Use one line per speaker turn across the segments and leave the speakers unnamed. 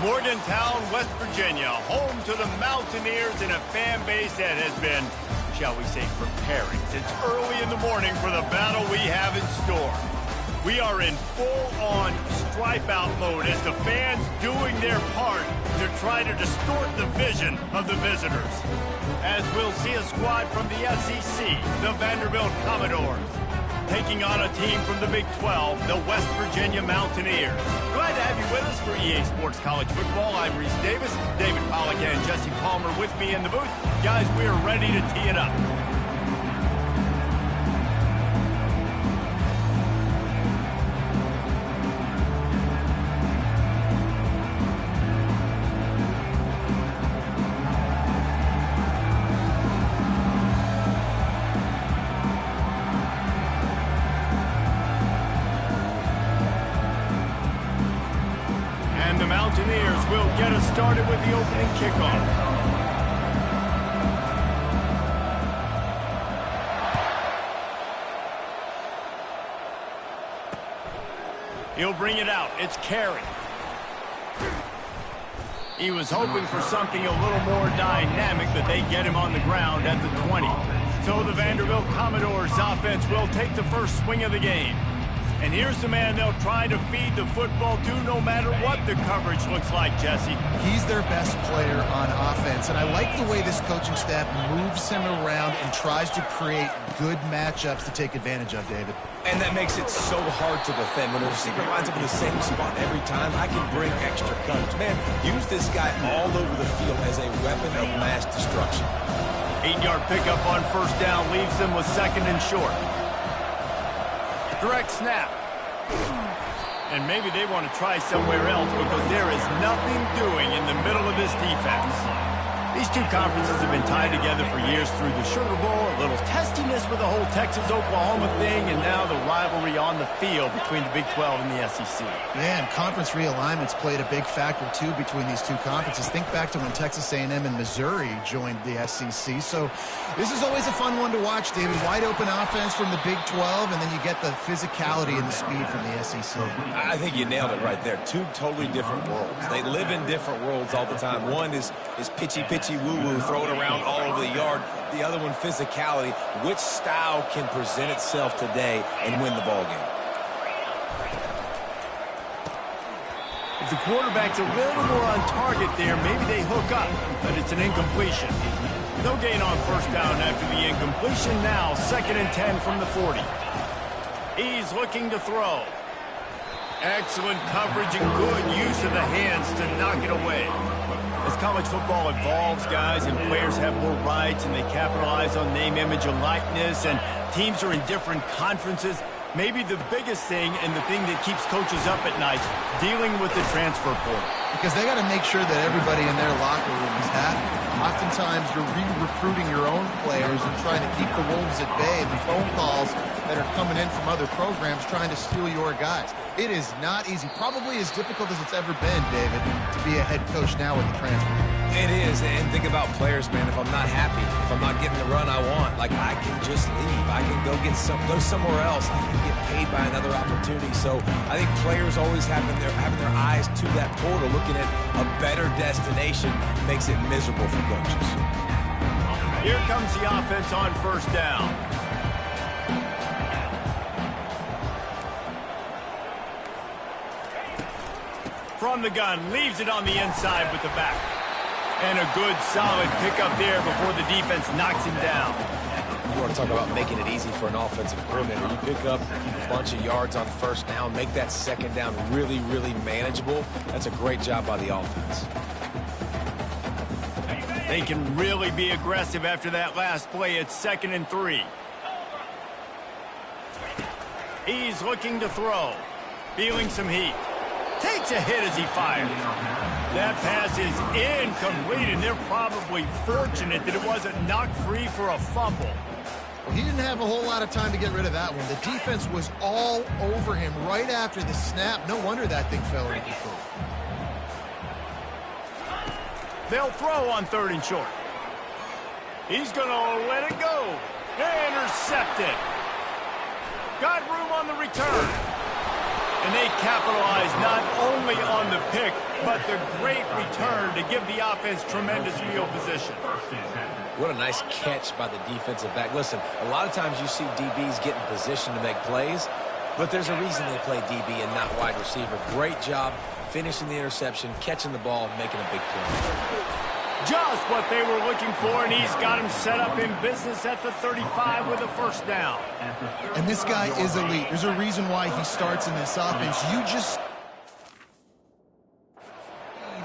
Morgantown, West Virginia, home to the Mountaineers and a fan base that has been, shall we say, preparing since early in the morning for the battle we have in store. We are in full-on stripe-out mode as the fans doing their part to try to distort the vision of the visitors. As we'll see a squad from the SEC, the Vanderbilt Commodores, taking on a team from the Big 12, the West Virginia Mountaineers. Glad to have you with us for EA Sports College Football. I'm Reese Davis, David Pollack and Jesse Palmer with me in the booth. Guys, we are ready to tee it up. The Mountaineers will get us started with the opening kickoff. He'll bring it out. It's Carey. He was hoping for something a little more dynamic, but they get him on the ground at the 20. So the Vanderbilt Commodores offense will take the first swing of the game. And here's the man they'll try to feed the football to no matter what the coverage looks like, Jesse.
He's their best player on offense, and I like the way this coaching staff moves him around and tries to create good matchups to take advantage of, David.
And that makes it so hard to defend. When the receiver lines up in the same spot every time, I can bring extra coverage. Man, use this guy all over the field as a weapon of mass destruction.
8-yard pickup on first down leaves them with second and short. Direct snap. And maybe they want to try somewhere else because there is nothing doing in the middle of this defense. These two conferences have been tied together for years through the Sugar Bowl, a little testiness with the whole Texas-Oklahoma thing, and now the rivalry on the field between the Big 12 and the SEC.
Yeah, and conference realignments played a big factor, too, between these two conferences. Think back to when Texas A&M and Missouri joined the SEC. So this is always a fun one to watch, David. Wide open offense from the Big 12, and then you get the physicality and the speed from the SEC.
I think you nailed it right there. Two totally different worlds. They live in different worlds all the time. One is pitchy woo-woo, throw it around all over the yard. The other one, physicality. Which style can present itself today and win the ball game?
If the quarterback's a little more on target there, maybe they hook up, but it's an incompletion. No gain on first down after the incompletion. Now, 2nd and 10 from the 40. He's looking to throw. Excellent coverage and good use of the hands to knock it away. As college football evolves, guys, and players have more rights and they capitalize on name, image, and likeness, and teams are in different conferences, maybe the biggest thing and the thing that keeps coaches up at night, dealing with the transfer portal.
Because they got to make sure that everybody in their locker room is happy. Oftentimes, you're re-recruiting your own players and trying to keep the wolves at bay. The phone calls that are coming in from other programs trying to steal your guys. It is not easy. Probably as difficult as it's ever been, David, to be a head coach now with the transfer.
It is, and think about players, man. If I'm not happy, if I'm not getting the run I want, like I can just leave. I can go somewhere else. I can get paid by another opportunity. So I think players always having their eyes to that portal, looking at a better destination, makes it miserable for coaches.
Here comes the offense on first down. From the gun, leaves it on the inside with the back. And a good, solid pickup there before the defense knocks him down.
You want to talk about making it easy for an offensive coordinator. You pick up a bunch of yards on first down, make that second down really, really manageable. That's a great job by the offense.
They can really be aggressive after that last play. It's 2nd and 3. He's looking to throw. Feeling some heat. Takes a hit as he fires. That pass is incomplete, and they're probably fortunate that it wasn't knocked free for a fumble.
Well, he didn't have a whole lot of time to get rid of that one. The defense was all over him right after the snap. No wonder that thing fell into control.
They'll throw on 3rd and short. He's going to let it go. Intercepted. Got room on the return. And they capitalize not only on the pick, but the great return to give the offense tremendous field position.
What a nice catch by the defensive back. Listen, a lot of times you see DBs get in position to make plays, but there's a reason they play DB and not wide receiver. Great job finishing the interception, catching the ball, making a big play.
Just what they were looking for, and he's got him set up in business at the 35 with a first down.
And this guy is elite. There's a reason why he starts in this offense. You just...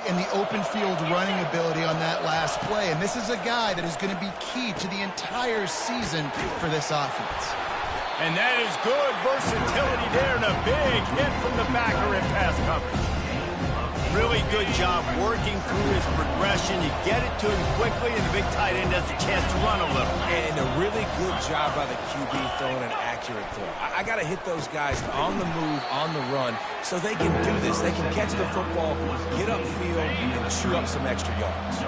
in the open field running ability on that last play. And this is a guy that is going to be key to the entire season for this offense.
And that is good versatility there, and a big hit from the backer in pass coverage. Really good job working through his progression. You get it to him quickly, and the big tight end has a chance to run a little.
And a really good job by the QB throwing an accurate throw. I got to hit those guys on the move, on the run, so they can do this. They can catch the football, get upfield, and chew up some extra yards.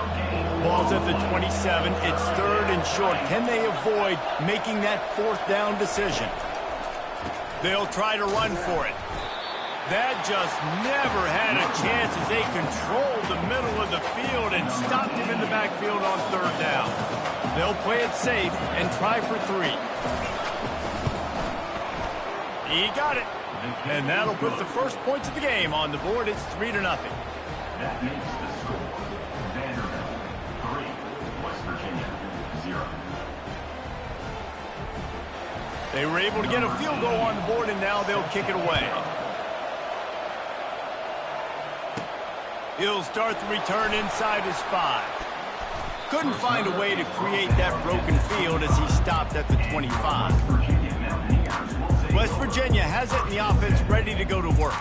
Ball's at the 27. It's third and short. Can they avoid making that fourth down decision? They'll try to run for it. That just never had a chance as they controlled the middle of the field and stopped him in the backfield on third down. They'll play it safe and try for 3. He got it. And that'll put the first points of the game on the board. It's 3-0.
That makes the score Vanderbilt 3, West Virginia 0.
They were able to get a field goal on the board, and now they'll kick it away. He'll start the return inside his 5. Couldn't find a way to create that broken field as he stopped at the 25. West Virginia has it in the offense ready to go to work.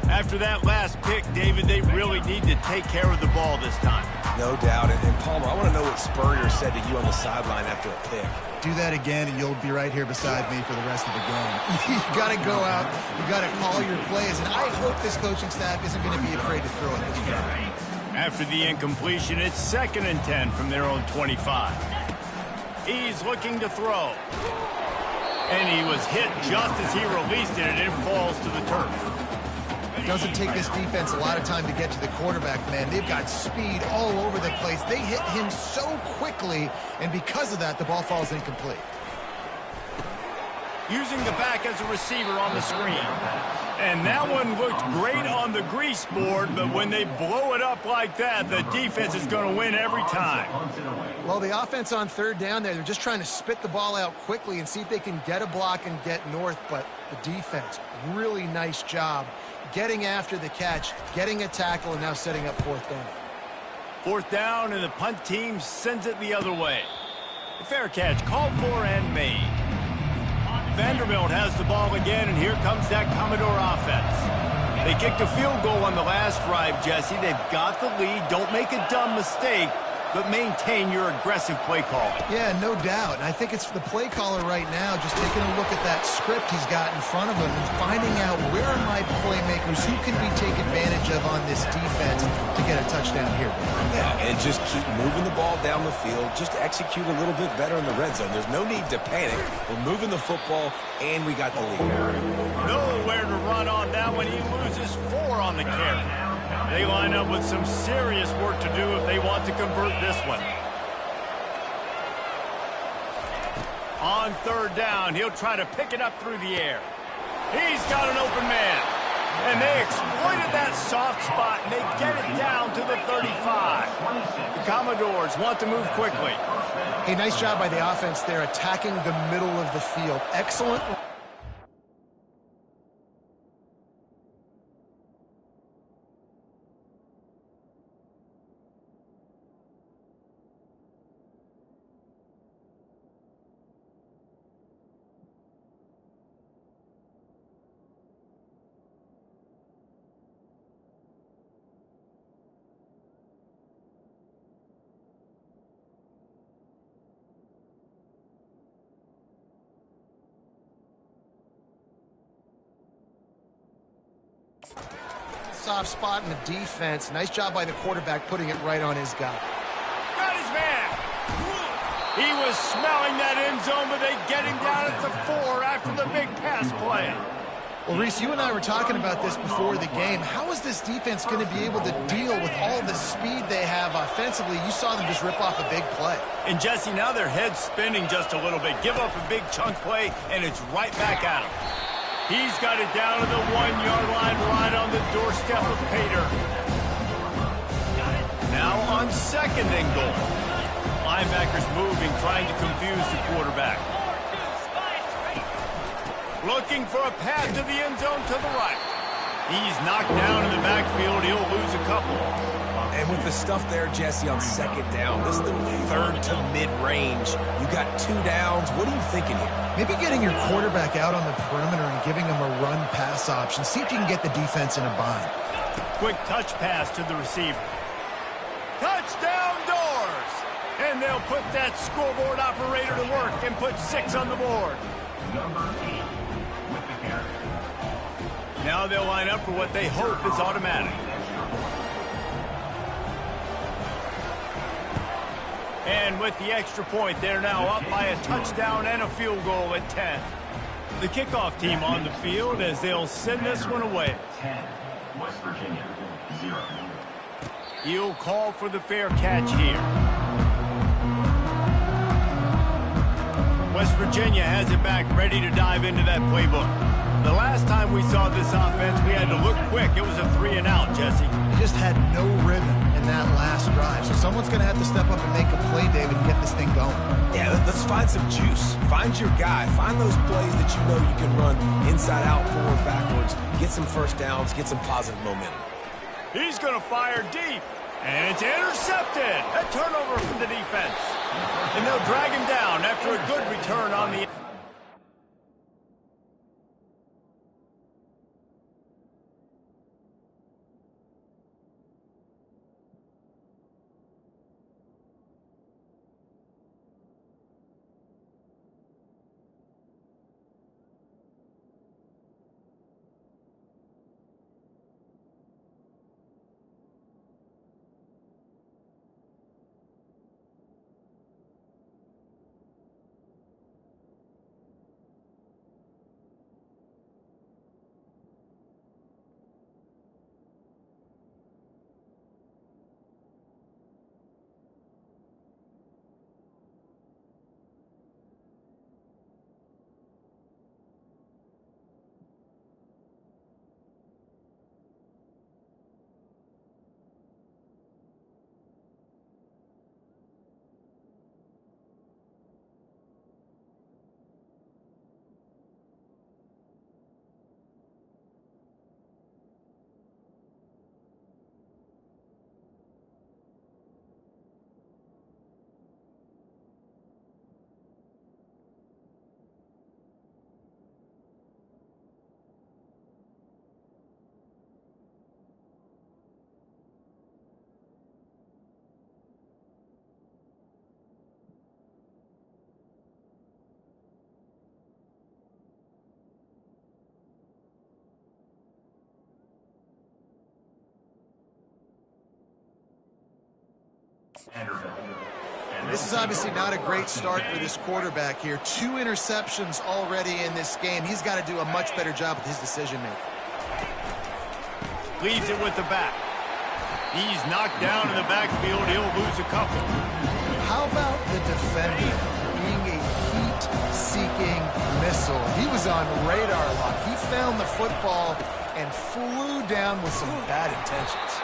After that last pick, David, they really need to take care of the ball this time.
No doubt. And Palmer, I want to know what Spurrier said to you on the sideline after a pick.
Do that again, and you'll be right here beside me for the rest of the game. You got to go out. You got to call your plays, and I hope this coaching staff isn't going to be afraid to throw it this guy.
After the incompletion, it's 2nd and 10 from their own 25. He's looking to throw. And he was hit just as he released it, and it falls to the turf.
It doesn't take this defense a lot of time to get to the quarterback, man. They've got speed all over the place. They hit him so quickly, and because of that, the ball falls incomplete.
Using the back as a receiver on the screen. And that one looked great on the grease board, but when they blow it up like that, the defense is going to win every time.
Well, the offense on third down there, they're just trying to spit the ball out quickly and see if they can get a block and get north, but the defense, really nice job getting after the catch, getting a tackle, and now setting up 4th down.
4th down, and the punt team sends it the other way. The fair catch called for and made. Vanderbilt has the ball again, and here comes that Commodore offense. They kicked a field goal on the last drive, Jesse. They've got the lead. Don't make a dumb mistake, but maintain your aggressive play call.
Yeah, no doubt. And I think it's the play caller right now just taking a look at that script he's got in front of him and finding out where are my playmakers, who can we take advantage of on this defense to get a touchdown here.
Yeah, and just keep moving the ball down the field. Just execute a little bit better in the red zone. There's no need to panic. We're moving the football, and we got the lead.
Nowhere to run on that one. He loses 4 on the carry. They line up with some serious work to do if they want to convert this one. On third down, he'll try to pick it up through the air. He's got an open man. And they exploited that soft spot, and they get it down to the 35. The Commodores want to move quickly.
Hey, nice job by the offense there, attacking the middle of the field. Excellent. Soft spot in the defense. Nice job by the quarterback putting it right on his guy.
Got his man. He was smelling that end zone, but they get him down at the 4 after the big pass play.
Well, Reese, you and I were talking about this before the game. How is this defense going to be able to deal with all the speed they have offensively? You saw them just rip off a big play.
And, Jesse, now their head's spinning just a little bit. Give up a big chunk play, and it's right back at him. He's got it down to the 1-yard line right on the doorstep of Pater. Now on 2nd and goal. Linebackers moving, trying to confuse the quarterback. Looking for a path to the end zone to the right. He's knocked down in the backfield. He'll lose a couple.
And with the stuff there, Jesse, on 2nd down, this little 3rd to mid-range, you got 2 downs. What are you thinking here?
Maybe getting your quarterback out on the perimeter and giving him a run-pass option. See if you can get the defense in a bind.
Quick touch pass to the receiver. Touchdown Doors! And they'll put that scoreboard operator to work and put 6 on the board.
Number 8 with the carry.
Now they'll line up for what they hope is automatic. And with the extra point, they're now up by a touchdown and a field goal at 10. The kickoff team on the field as they'll send this one away.
10, West Virginia, 0.
He'll call for the fair catch here. West Virginia has it back, ready to dive into that playbook. The last time we saw this offense, we had to look quick. It was a 3-and-out, Jesse.
They just had no rhythm in that last drive. So someone's going to have to step up and make a play, David, and get this thing going.
Yeah, let's find some juice. Find your guy. Find those plays that you know you can run inside out, forward, backwards. Get some first downs. Get some positive momentum.
He's going to fire deep. And it's intercepted. A turnover from the defense. And they'll drag him down after a good return on the...
This is obviously not a great start for this quarterback here. 2 interceptions already in this game. He's got to do a much better job with his decision-making.
Leaves it with the back. He's knocked down in the backfield. He'll lose a couple.
How about the defender being a heat-seeking missile? He was on radar lock. He found the football and flew down with some bad intentions.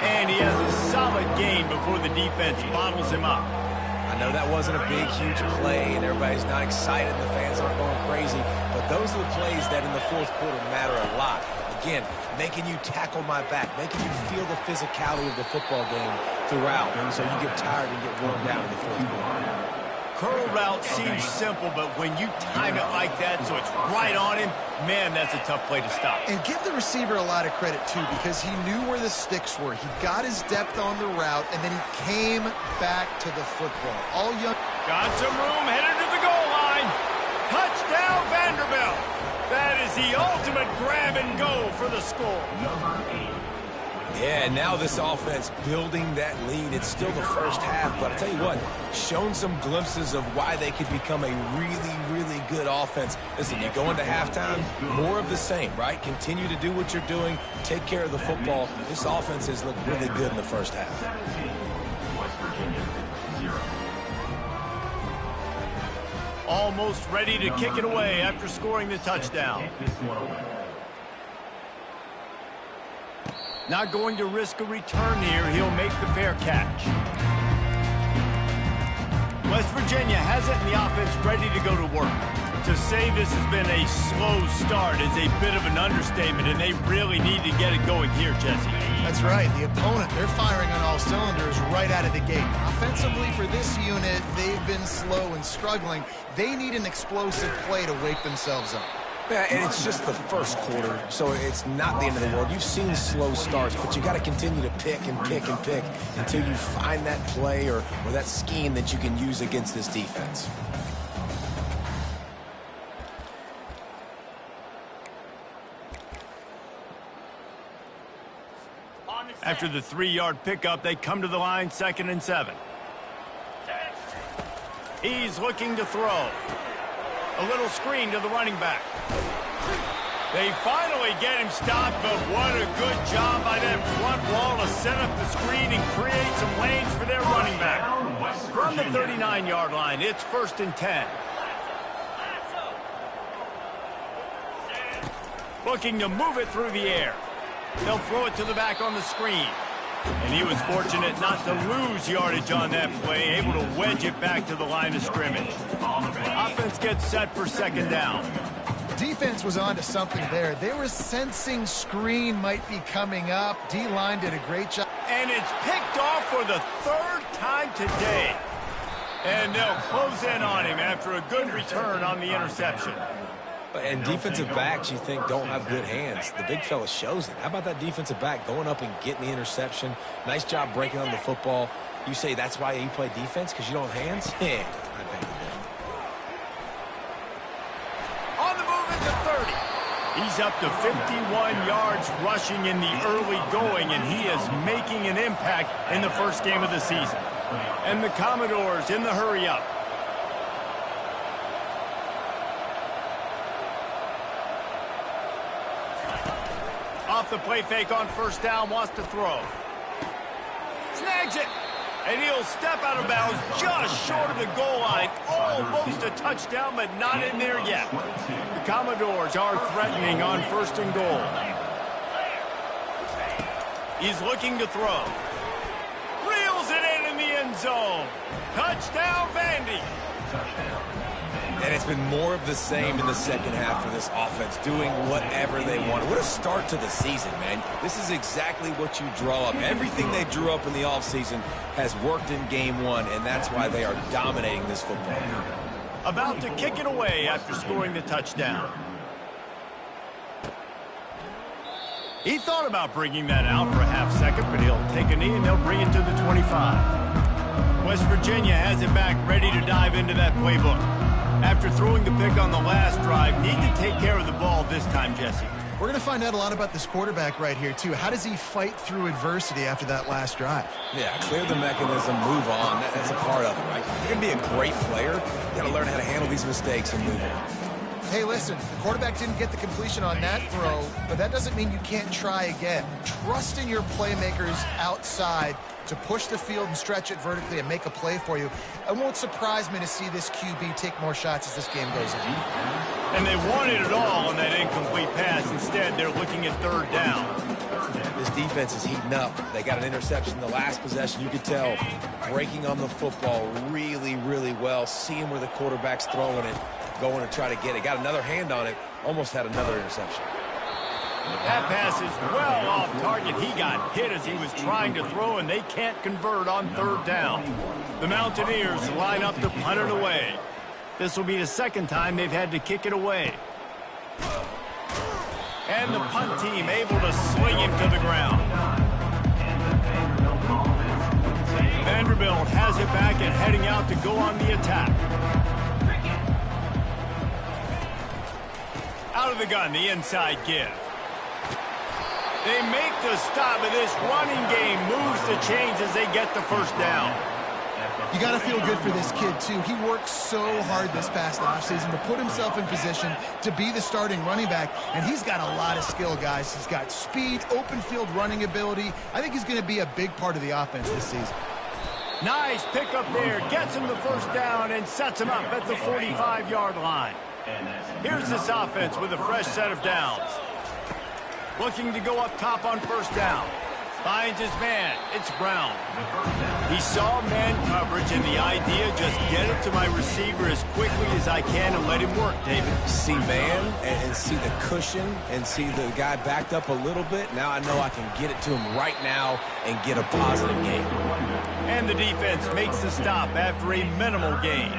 And he has a solid gain before the defense bottles him up.
I know that wasn't a big, huge play, and everybody's not excited. The fans aren't going crazy. But those are the plays that in the 4th quarter matter a lot. Again, making you tackle my back, making you feel the physicality of the football game throughout, so you get tired and get worn down in the 4th quarter.
Curl route seems simple, but when you time it like that so it's right on him, man, that's a tough play to stop.
And give the receiver a lot of credit, too, because he knew where the sticks were. He got his depth on the route, and then he came back to the football. All young.
Got some room, headed to the goal line. Touchdown, Vanderbilt. That is the ultimate grab and go for the score.
Number 8.
Yeah, and now this offense building that lead. It's still the first half, but I tell you what, shown some glimpses of why they could become a really, really good offense. Listen, you go into halftime, more of the same, right? Continue to do what you're doing, take care of the football. This offense has looked really good in the first half.
17, West Virginia, 0.
Almost ready to kick it away after scoring the touchdown.
Take this one away.
Not going to risk a return here. He'll make the fair catch. West Virginia has it, and the offense ready to go to work. To say this has been a slow start is a bit of an understatement, and they really need to get it going here, Jesse.
That's right. The opponent, they're firing on all cylinders right out of the gate. Offensively, for this unit, they've been slow and struggling. They need an explosive play to wake themselves up.
Yeah, and it's just the first quarter, so it's not the end of the world. You've seen slow starts, but you got to continue to pick and pick and pick until you find that play or that scheme that you can use against this defense.
After the 3-yard pickup, they come to the line 2nd and 7. He's looking to throw. A little screen to the running back. They finally get him stopped, but what a good job by that front wall to set up the screen and create some lanes for their running back. From the 39-yard line, it's 1st and 10. Looking to move it through the air. They'll throw it to the back on the screen. And he was fortunate not to lose yardage on that play, able to wedge it back to the line of scrimmage. Offense gets set for 2nd down.
Defense was on to something there. They were sensing screen might be coming up. D-line did a great job.
And it's picked off for the 3rd time today. And they'll close in on him after a good return on the interception.
And defensive backs, you think, don't have good hands. The big fella shows it. How about that defensive back going up and getting the interception? Nice job breaking on the football. You say that's why you play defense, because you don't have hands? Yeah, I bet you do.
On the move at the 30. He's up to 51 yards rushing in the early going, and he is making an impact in the first game of the season. And the Commodores in the hurry-up. Off the play fake on 1st down, wants to throw. Snags it. And he'll step out of bounds just short of the goal line. Almost a touchdown, but not in there yet. The Commodores are threatening on 1st and goal. He's looking to throw. Reels it in the end zone. Touchdown, Vandy.
And it's been more of the same in the second half for this offense, doing whatever they want. What a start to the season, man. This is exactly what you draw up. Everything they drew up in the offseason has worked in game 1, and that's why they are dominating this football game.
About to kick it away after scoring the touchdown. He thought about bringing that out for a half second, but he'll take a knee and they'll bring it to the 25. West Virginia has it back, ready to dive into that playbook. After throwing the pick on the last drive, need to take care of the ball this time, Jesse.
We're going to find out a lot about this quarterback right here, too. How does he fight through adversity after that last drive?
Yeah, clear the mechanism, move on. That's a part of it, right? You're going to be a great player. You got to learn how to handle these mistakes and move on.
Hey, listen, the quarterback didn't get the completion on that throw, but that doesn't mean you can't try again. Trust in your playmakers outside to push the field and stretch it vertically and make a play for you. It won't surprise me to see this QB take more shots as this game goes on.
And they wanted it all on that incomplete pass. Instead, they're looking at 3rd down.
This defense is heating up. They got an interception the last possession. You could tell breaking on the football really, really well, seeing where the quarterback's throwing it, going to try to get it. Got another hand on it, almost had another interception.
That pass is well off target. He got hit as he was trying to throw, and they can't convert on 3rd down. The Mountaineers line up to punt it away. This will be the 2nd time they've had to kick it away. And the punt team able to sling him to the ground. Vanderbilt has it back and heading out to go on the attack. Out of the gun, the inside give. They make the stop, but this running game moves the chains as they get the first down.
You got to feel good for this kid, too. He worked so hard this past offseason to put himself in position to be the starting running back, and he's got a lot of skill, guys. He's got speed, open field running ability. I think he's going to be a big part of the offense this season.
Nice pickup there. Gets him the first down and sets him up at the 45-yard line. Here's this offense with a fresh set of downs. Looking to go up top on first down. Finds his man. It's Brown. He saw man coverage, and the idea, just get it to my receiver as quickly as I can and let him work, David.
See man and see the cushion and see the guy backed up a little bit. Now I know I can get it to him right now and get a positive gain.
And the defense makes the stop after a minimal gain.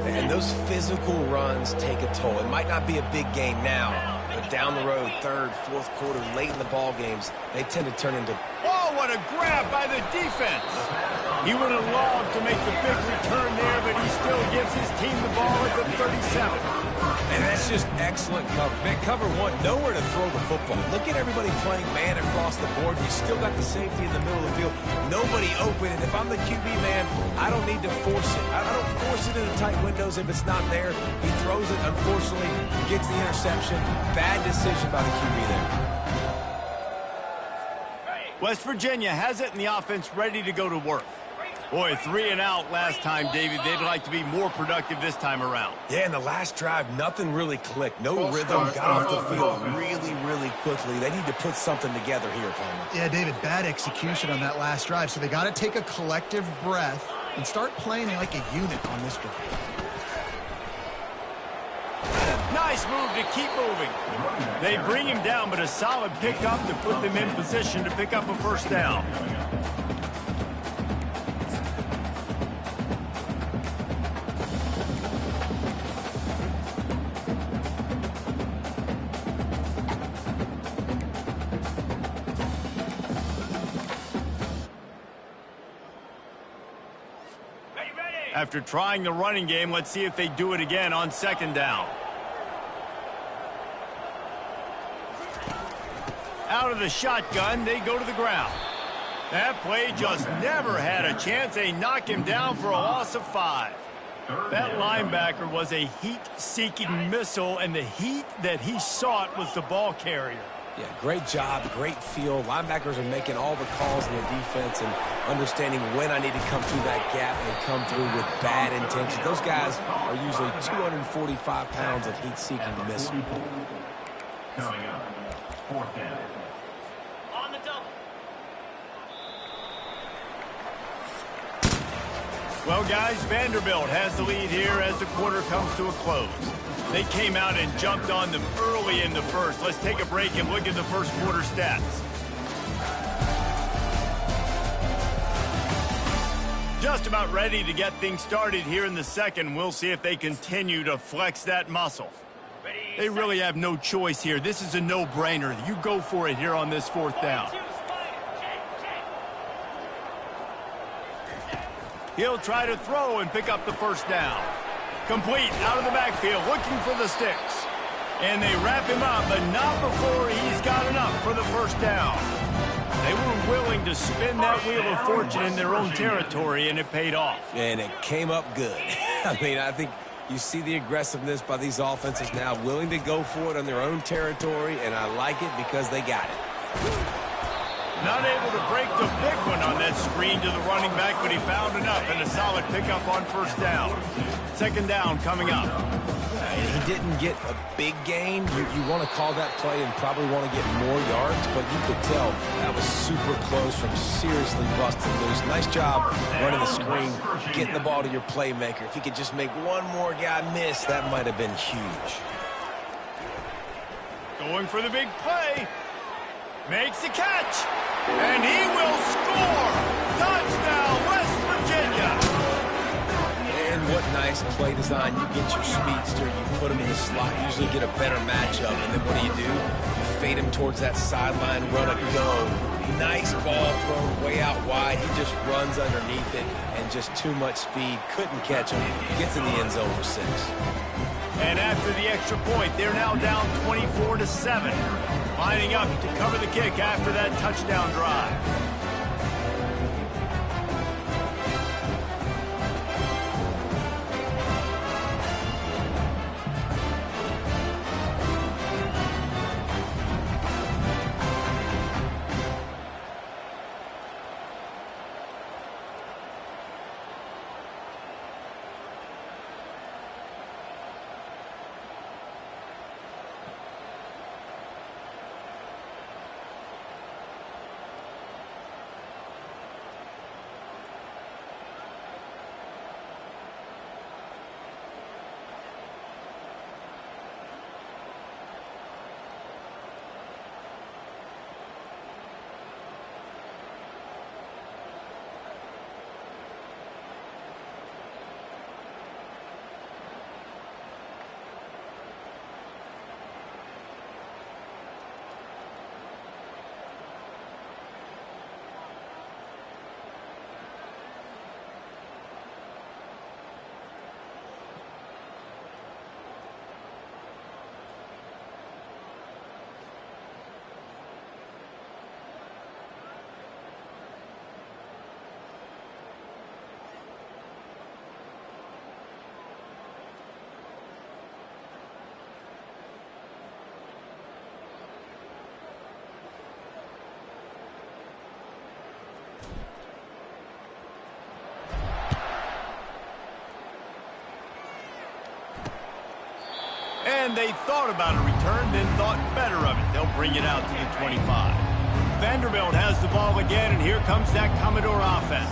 And those physical runs take a toll. It might not be a big gain now, but down the road, third, fourth quarter, late in the ball games, they tend to turn into...
Oh, what a grab by the defense. He would have loved to make the big return there, but he still gives his team the ball at the 37.
And that's just excellent coverage. Man, cover one, nowhere to throw the football. Look at everybody playing man across the board. You still got the safety in the middle of the field. Nobody open, and if I'm the QB, man, I don't need to force it. I don't force it into tight windows if it's not there. He throws it, unfortunately, gets the interception. Bad decision by the QB there.
West Virginia has it, and the offense ready to go to work. Boy, 3 and out last time, David. They'd like to be more productive this time around.
Yeah, in the last drive, nothing really clicked. No rhythm, got off the field really, really quickly. They need to put something together here, Palmer.
Yeah, David, bad execution on that last drive, so they got to take a collective breath and start playing like a unit on this drive.
Nice move to keep moving. They bring him down, but a solid pickup to put them in position to pick up a first down. After trying the running game, let's see if they do it again on second down. Out of the shotgun, they go to the ground. That play just never had a chance. They knock him down for a loss of 5. That linebacker was a heat-seeking missile, and the heat that he sought was the ball carrier.
Yeah, great job, great feel. Linebackers are making all the calls in the defense and understanding when I need to come through that gap and come through with bad intention. Those guys are usually 245 pounds of heat-seeking missile.
Coming up, fourth down.
On the double.
Well, guys, Vanderbilt has the lead here as the quarter comes to a close. They came out and jumped on them early in the first. Let's take a break and look at the first quarter stats. Just about ready to get things started here in the second. We'll see if they continue to flex that muscle. They really have no choice here. This is a no-brainer. You go for it here on this fourth down. He'll try to throw and pick up the first down. Complete out of the backfield, looking for the sticks. And they wrap him up, but not before he's got enough for the first down. They were willing to spin that wheel of fortune in their own territory, and it paid off.
And it came up good. I mean, I think you see the aggressiveness by these offenses now, willing to go for it on their own territory, and I like it because they got it.
Not able to break the big one on that screen to the running back, but he found enough and a solid pickup on first down. Second down coming up.
He didn't get a big gain. You want to call that play and probably want to get more yards, but you could tell that was super close from seriously busting loose. Nice job running the screen, getting the ball to your playmaker. If he could just make one more guy miss, that might have been huge.
Going for the big play. Makes the catch. And he will score. Touchdown, West Virginia.
And what nice play design. You get your speedster, you put him in the slot, usually get a better matchup. And then what do? You fade him towards that sideline, run a go. Nice ball thrown way out wide. He just runs underneath it and just too much speed. Couldn't catch him. Gets in the end zone for 6.
And after the extra point, they're now down 24-7. Lining up to cover the kick after that touchdown drive. And they thought about a return, then thought better of it. They'll bring it out to the 25. Vanderbilt has the ball again, and here comes that Commodore offense.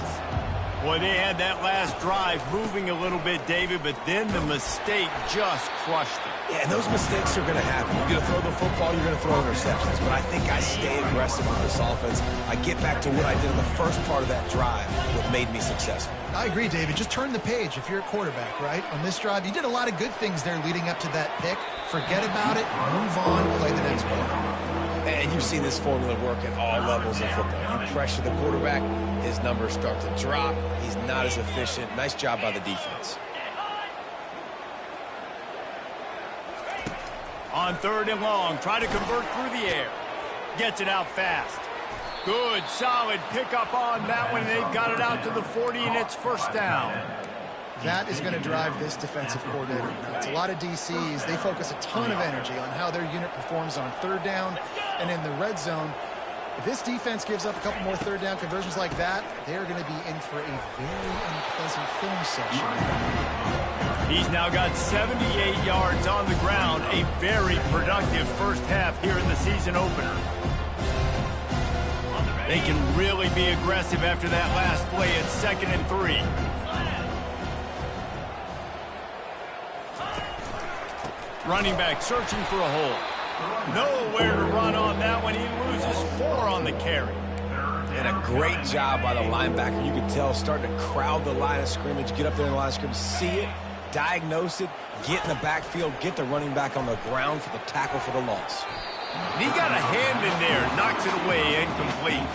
Boy, they had that last drive moving a little bit, David, but then the mistake just crushed them.
Yeah, and those mistakes are going to happen. You're going to throw the football, you're going to throw interceptions. But I think I stay aggressive with this offense. I get back to what I did in the first part of that drive, what made me successful.
I agree, David. Just turn the page if you're a quarterback, right? On this drive, you did a lot of good things there leading up to that pick. Forget about it, move on, play the next play.
And you've seen this formula work at all levels of football. You pressure the quarterback, his numbers start to drop. He's not as efficient. Nice job by the defense.
On 3rd and long, try to convert through the air. Gets it out fast. Good, solid pickup on that one. They've got it out to the 40, and it's first down.
That is going to drive this defensive coordinator nuts. A lot of DCs, they focus a ton of energy on how their unit performs on 3rd down and in the red zone. If this defense gives up a couple more 3rd down conversions like that, they're going to be in for a very unpleasant film session.
He's now got 78 yards on the ground, a very productive first half here in the season opener. They can really be aggressive after that last play at 2nd and 3. Running back searching for a hole. Nowhere to run on that one. He loses 4 on the carry.
And a great job by the linebacker. You can tell starting to crowd the line of scrimmage, get up there in the line of scrimmage, see it, diagnose it, get in the backfield, get the running back on the ground for the tackle for the loss.
And he got a hand in there, knocks it away, incomplete.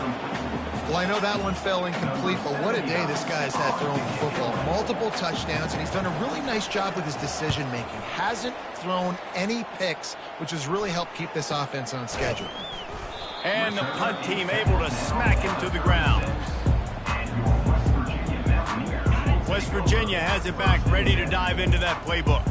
Well, I know that one fell incomplete, but what a day this guy's had throwing the football. Multiple touchdowns, and he's done a really nice job with his decision-making. Hasn't thrown any picks, which has really helped keep this offense on schedule.
And the punt team able to smack him to the ground. West Virginia has it back, ready to dive into that playbook.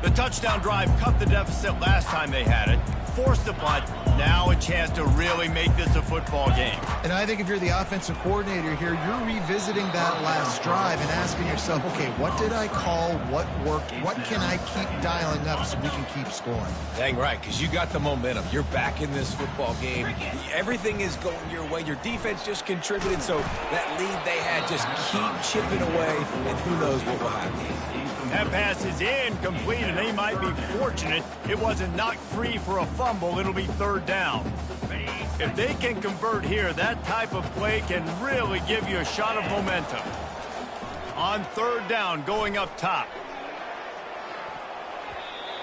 The touchdown drive cut the deficit last time they had it. Forced the punt. Now a chance to really make this a football game.
And I think if you're the offensive coordinator here, you're revisiting that last drive and asking yourself, okay, what did I call? What worked? What can I keep dialing up so we can keep scoring?
Dang right, because you got the momentum. You're back in this football game. Everything is going your way. Your defense just contributed, so that lead they had, just keep chipping away, and who knows what will happen.
That pass is incomplete, and they might be fortunate it wasn't knocked free for a fumble. It'll be 3rd down. If they can convert here, that type of play can really give you a shot of momentum. On 3rd down, going up top.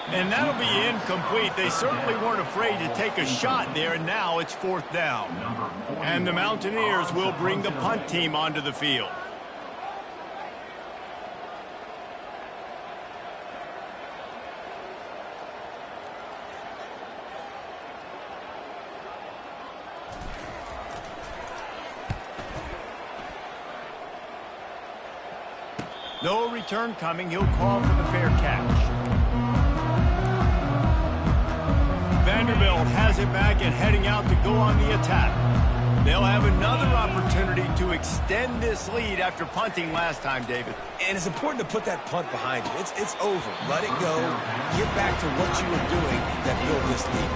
And that'll be incomplete. They certainly weren't afraid to take a shot there, and now it's 4th down. And the Mountaineers will bring the punt team onto the field. No return coming. He'll call for the fair catch. Vanderbilt has it back and heading out to go on the attack. They'll have another opportunity to extend this lead after punting last time, David.
And it's important to put that punt behind you. It's over. Let it go. Get back to what you were doing that built this lead.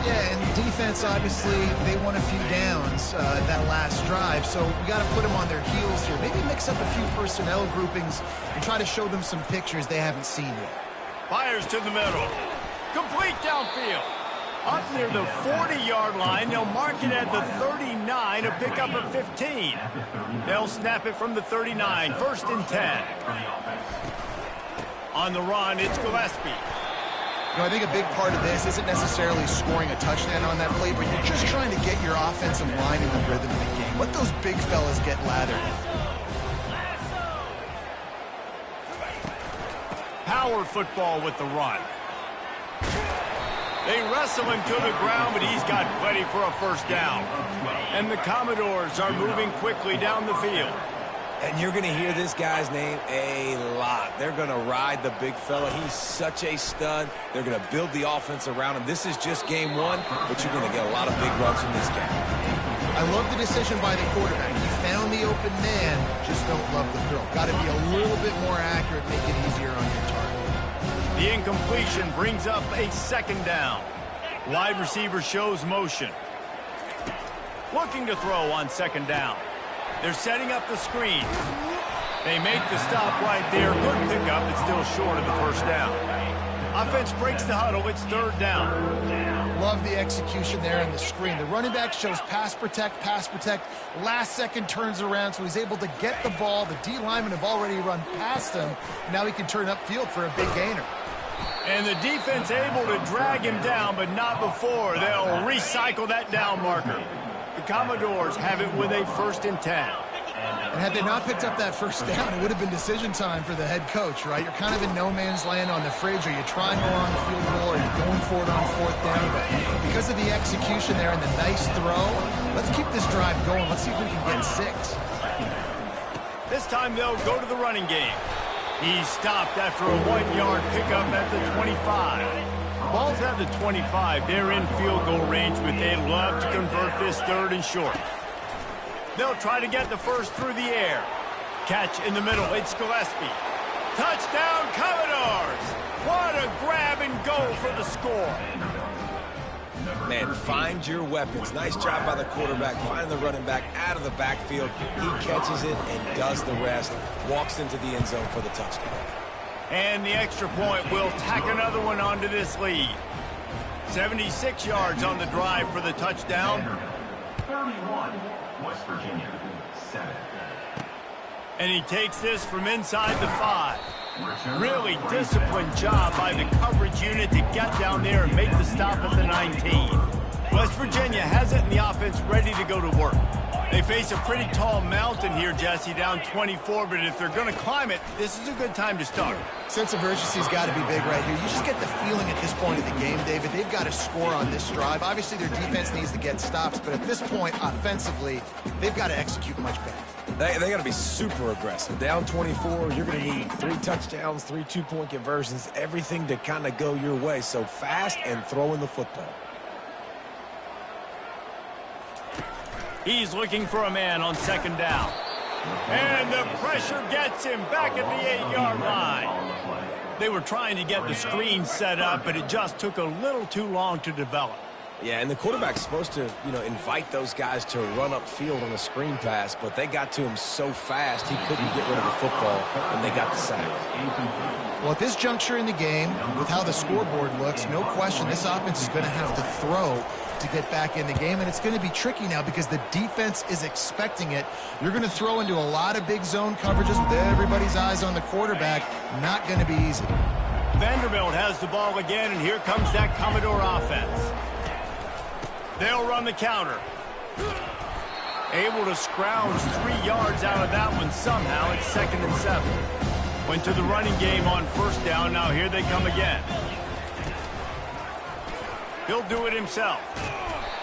Yeah, and defense, obviously, they won a few downs that last drive, so we got to put them on their heels here. Maybe mix up a few personnel groupings and try to show them some pictures they haven't seen yet.
Fires to the middle. Complete downfield. Up near the 40-yard line, they'll mark it at the 39, a pickup of 15. They'll snap it from the 39, 1st and 10. On the run, it's Gillespie.
You know, I think a big part of this isn't necessarily scoring a touchdown on that play, but you're just trying to get your offensive line in the rhythm of the game. Let those big fellas get lathered.
Power football with the run. They wrestle him to the ground, but he's got plenty for a first down. And the Commodores are moving quickly down the field.
And you're going to hear this guy's name a lot. They're going to ride the big fella. He's such a stud. They're going to build the offense around him. This is just game one, but you're going to get a lot of big runs from this guy.
I love the decision by the quarterback. He found the open man, just don't love the throw. Got to be a little bit more accurate, make it easier on your target.
The incompletion brings up a 2nd down. Wide receiver shows motion. Looking to throw on 2nd down. They're setting up the screen. They make the stop right there. Good pickup, but still short of the 1st down. Offense breaks the huddle. It's 3rd down.
Love the execution there in the screen. The running back shows pass protect, pass protect. Last second turns around, so he's able to get the ball. The D linemen have already run past him. Now he can turn upfield for a big gainer.
And the defense able to drag him down, but not before. They'll recycle that down marker. The Commodores have it with a 1st and 10.
And had they not picked up that 1st down, it would have been decision time for the head coach, right? You're kind of in no man's land on the fridge. Are you trying to go on the field goal? Are you going for it on 4th down? But because of the execution there and the nice throw, let's keep this drive going. Let's see if we can get 6.
This time they'll go to the running game. He's stopped after a 1-yard pickup at the 25. Ball's at the 25. They're in field goal range, but they'd love to convert this 3rd and short. They'll try to get the first through the air. Catch in the middle. It's Gillespie. Touchdown, Commodores! What a grab and go for the score.
Man, find your weapons. Nice job by the quarterback. Find the running back out of the backfield. He catches it and does the rest. Walks into the end zone for the touchdown.
And the extra point will tack another one onto this lead. 76 yards on the drive for the touchdown.
31, West Virginia, 7.
And he takes this from inside the 5. Really disciplined job by the coverage unit to get down there and make the stop at the 19. West Virginia has it in the offense ready to go to work. They face a pretty tall mountain here, Jesse, down 24, but if they're going to climb it, this is a good time to start.
Sense of urgency's got to be big right here. You just get the feeling at this point of the game, David, they've got to score on this drive. Obviously, their defense needs to get stops, but at this point, offensively, they've got to execute much better.
They got to be super aggressive. Down 24, you're going to need 3 touchdowns, 3 two-point conversions, everything to kind of go your way. So fast and throwing the football.
He's looking for a man on 2nd down. And the pressure gets him back at the 8-yard line. They were trying to get the screen set up, but it just took a little too long to develop.
Yeah, and the quarterback's supposed to, invite those guys to run upfield on a screen pass, but they got to him so fast he couldn't get rid of the football, and they got the sack.
Well, at this juncture in the game, with how the scoreboard looks, no question this offense is going to have to throw to get back in the game, and it's going to be tricky now because the defense is expecting it. You're going to throw into a lot of big zone coverages with everybody's eyes on the quarterback. Not going to be easy.
Vanderbilt has the ball again, and here comes that Commodore offense. They'll run the counter. Able to scrounge 3 yards out of that one somehow. It's 2nd and 7. Went to the running game on 1st down. Now here they come again. He'll do it himself.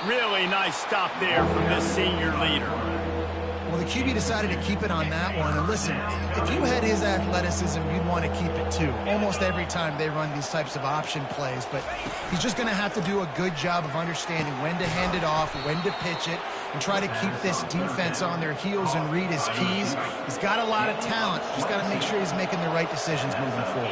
Really nice stop there from this senior leader.
Well, the QB decided to keep it on that one. And listen, if you had his athleticism, you'd want to keep it too. Almost every time they run these types of option plays. But he's just going to have to do a good job of understanding when to hand it off, when to pitch it, and try to keep this defense on their heels and read his keys. He's got a lot of talent. Just got to make sure he's making the right decisions moving forward.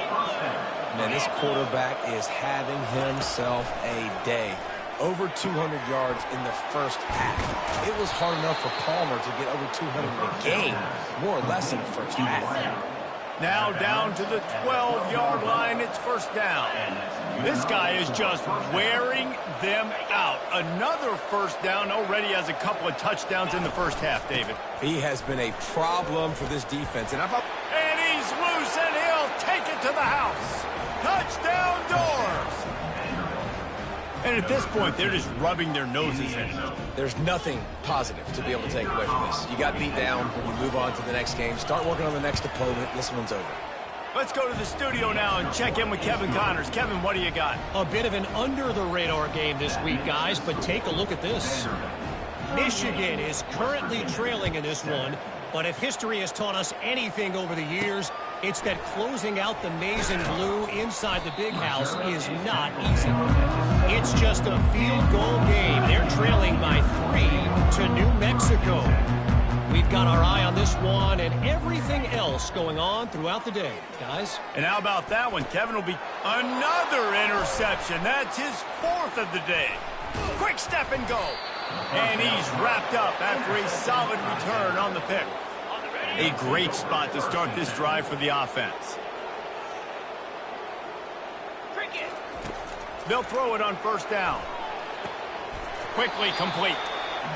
Man, this quarterback is having himself a day. Over 200 yards in the first half. It was hard enough for Palmer to get over 200 in a game, more or less in the first half.
Now down to the 12-yard line. It's first down. This guy is just wearing them out. Another first down. Already has a couple of touchdowns in the first half, David.
He has been a problem for this defense. And
he's loose, and he'll take it to the house. Touchdown Doors! And at this point, they're just rubbing their noses in it.
There's nothing positive to be able to take away from this. You got beat down, you move on to the next game, start working on the next opponent. This one's over.
Let's go to the studio now and check in with Kevin Connors. Kevin, what do you got?
A bit of an under-the-radar game this week, guys, but take a look at this. Michigan is currently trailing in this one, but if history has taught us anything over the years, it's that closing out the maize and blue inside the big house is not easy. It's just a field goal game. They're trailing by 3 to New Mexico. We've got our eye on this one and everything else going on throughout the day, guys.
And how about that one? Kevin will be another interception. That's his 4th of the day. Quick step and go. And he's wrapped up after a solid return on the pick. A great spot to start this drive for the offense. They'll throw it on first down. Quickly complete.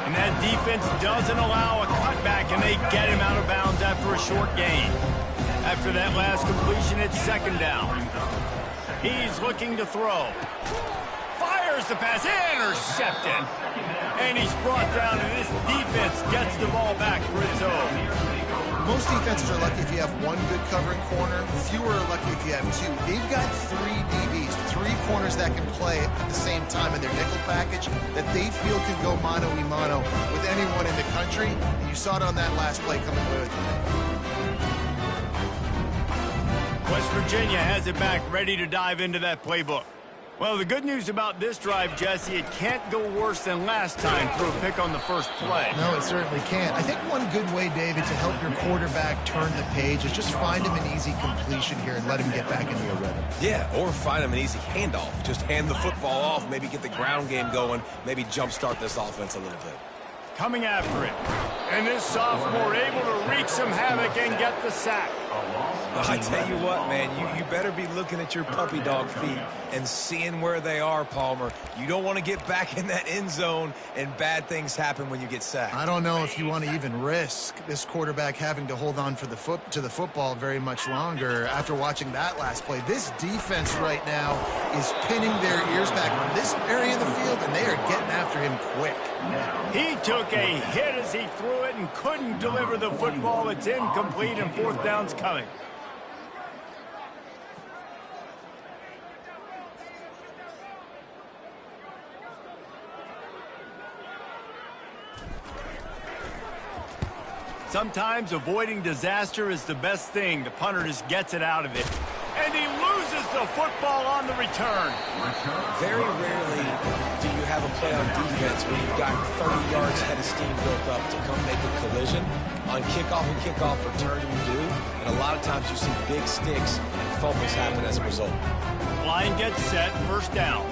And that defense doesn't allow a cutback, and they get him out of bounds after a short gain. After that last completion, it's second down. He's looking to throw. Fires the pass, intercepted. And he's brought down, and this defense gets the ball back for its own.
Most defenses are lucky if you have one good covering corner. Fewer are lucky if you have 2. They've got 3 DBs, 3 corners that can play at the same time in their nickel package that they feel can go mano-a-mano with anyone in the country. And you saw it on that last play coming away with it.
West Virginia has it back, ready to dive into that playbook. Well, the good news about this drive, Jesse, it can't go worse than last time through a pick on the first play.
No, it certainly can't. I think one good way, David, to help your quarterback turn the page is just find him an easy completion here and let him get back into a rhythm.
Yeah, or find him an easy handoff. Just hand the football off, maybe get the ground game going, maybe jumpstart this offense a little bit.
Coming after it. And this sophomore able to wreak some havoc and get the sack.
I tell you what, man, you better be looking at your puppy dog feet and seeing where they are, Palmer. You don't want to get back in that end zone and bad things happen when you get sacked.
I don't know if you want to even risk this quarterback having to hold on for the football very much longer after watching that last play. This defense right now is pinning their ears back on this area of the field, and they are getting after him quick.
He took a hit as he threw it and couldn't deliver the football. It's incomplete, and fourth down's coming. Sometimes avoiding disaster is the best thing. The punter just gets it out of it. And he loses the football on the return.
Very rarely do you have a play on defense where you've got 30 yards head of steam built up to come make a collision. On kickoff and kickoff return, you do. And a lot of times you see big sticks and fumbles happen as a result.
Line gets set, first down.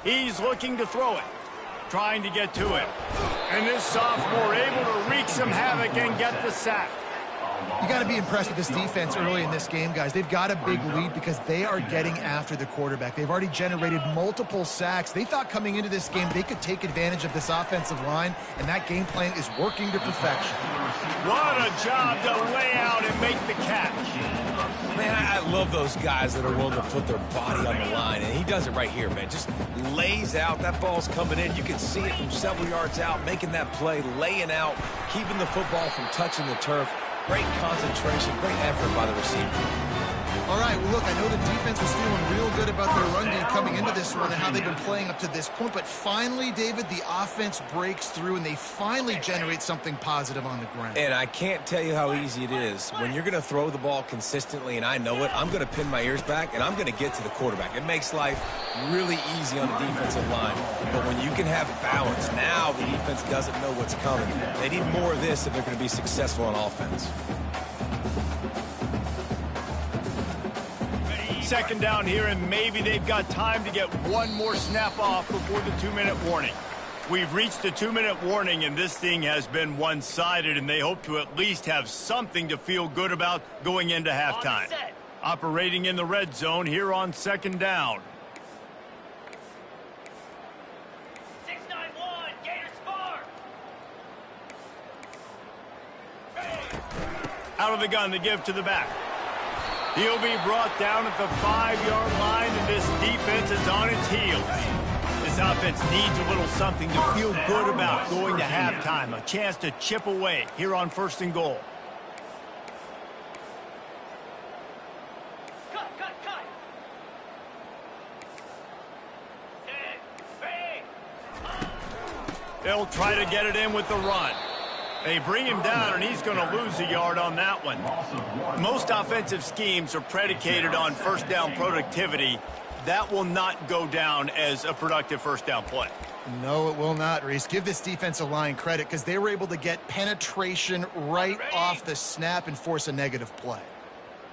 He's looking to throw it, trying to get to it. And this sophomore able to wreak some havoc and get the sack.
You got to be impressed with this defense early in this game, guys. They've got a big lead because they are getting after the quarterback. They've already generated multiple sacks. They thought coming into this game they could take advantage of this offensive line, and that game plan is working to perfection.
What a job to lay out and make the catch.
Man, I love those guys that are willing to put their body on the line, and he does it right here, man. Just lays out. That ball's coming in. You can see it from several yards out, making that play, laying out, keeping the football from touching the turf. Great concentration, great effort by the receiver.
All right, well, look, I know the defense was feeling real good about their run D coming into this one and how they've been playing up to this point, but finally, David, the offense breaks through and they finally generate something positive on the ground.
And I can't tell you how easy it is. When you're going to throw the ball consistently, and I know it, I'm going to pin my ears back, and I'm going to get to the quarterback. It makes life really easy on the defensive line. But when you can have balance, now the defense doesn't know what's coming. They need more of this if they're going to be successful on offense.
Second down here, and maybe they've got time to get one more snap off before the 2-minute warning. We've reached the 2-minute warning, and this thing has been one-sided, and they hope to at least have something to feel good about going into halftime. Operating in the red zone here on second down.
691, Gators far.
Out of the gun to give to the back. He'll be brought down at the 5-yard line, and this defense is on its heels. This offense needs a little something to feel good about going to halftime, a chance to chip away here on 1st and goal.
Cut.
They'll try to get it in with the run. They bring him down, and he's going to lose a yard on that one. Most offensive schemes are predicated on first down productivity. That will not go down as a productive first down play.
No, it will not, Reese. Give this defensive line credit because they were able to get penetration right off the snap and force a negative play.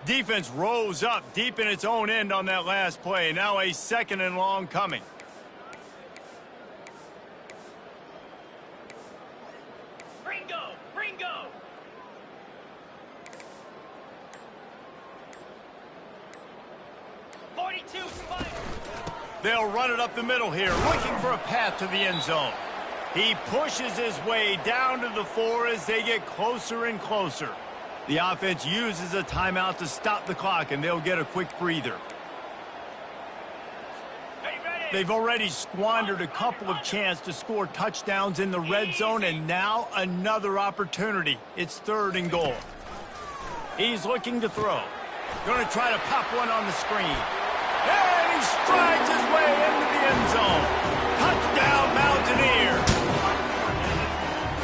Defense rose up deep in its own end on that last play. Now a 2nd and long coming.
Ringo.
They'll run it up the middle here, looking for a path to the end zone. He pushes his way down to the 4 as they get closer and closer. The offense uses a timeout to stop the clock, and they'll get a quick breather. They've already squandered a couple of chances to score touchdowns in the red zone, and now another opportunity. It's 3rd and goal. He's looking to throw. Going to try to pop one on the screen. And he strides his way into the end zone. Touchdown, Mountaineer.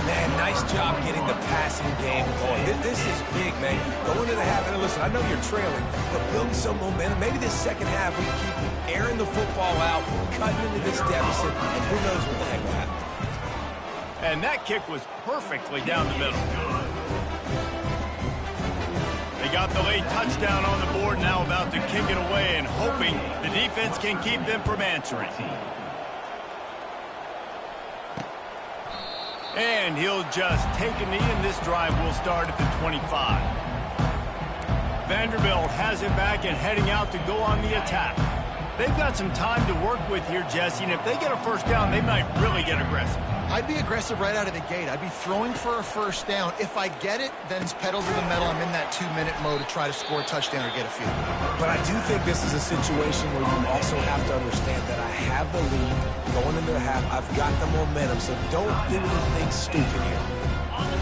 Man, nice job getting the passing game going. This is big, man. Going to the half, and listen, I know you're trailing, but building some momentum. Maybe this second half we keep airing the football out, cutting into this deficit, and who knows what the heck will happen.
And that kick was perfectly down the middle. They got the late touchdown on the board, now about to kick it away and hoping the defense can keep them from answering. And he'll just take a knee, and this drive will start at the 25. Vanderbilt has it back and heading out to go on the attack. They've got some time to work with here, Jesse, and if they get a first down, they might really get aggressive.
I'd be aggressive right out of the gate. I'd be throwing for a first down. If I get it, then it's pedal to the metal. I'm in that 2-minute mode to try to score a touchdown or get a field goal.
But I do think this is a situation where you also have to understand that I have the lead going into the half. I've got the momentum, so don't do anything stupid here.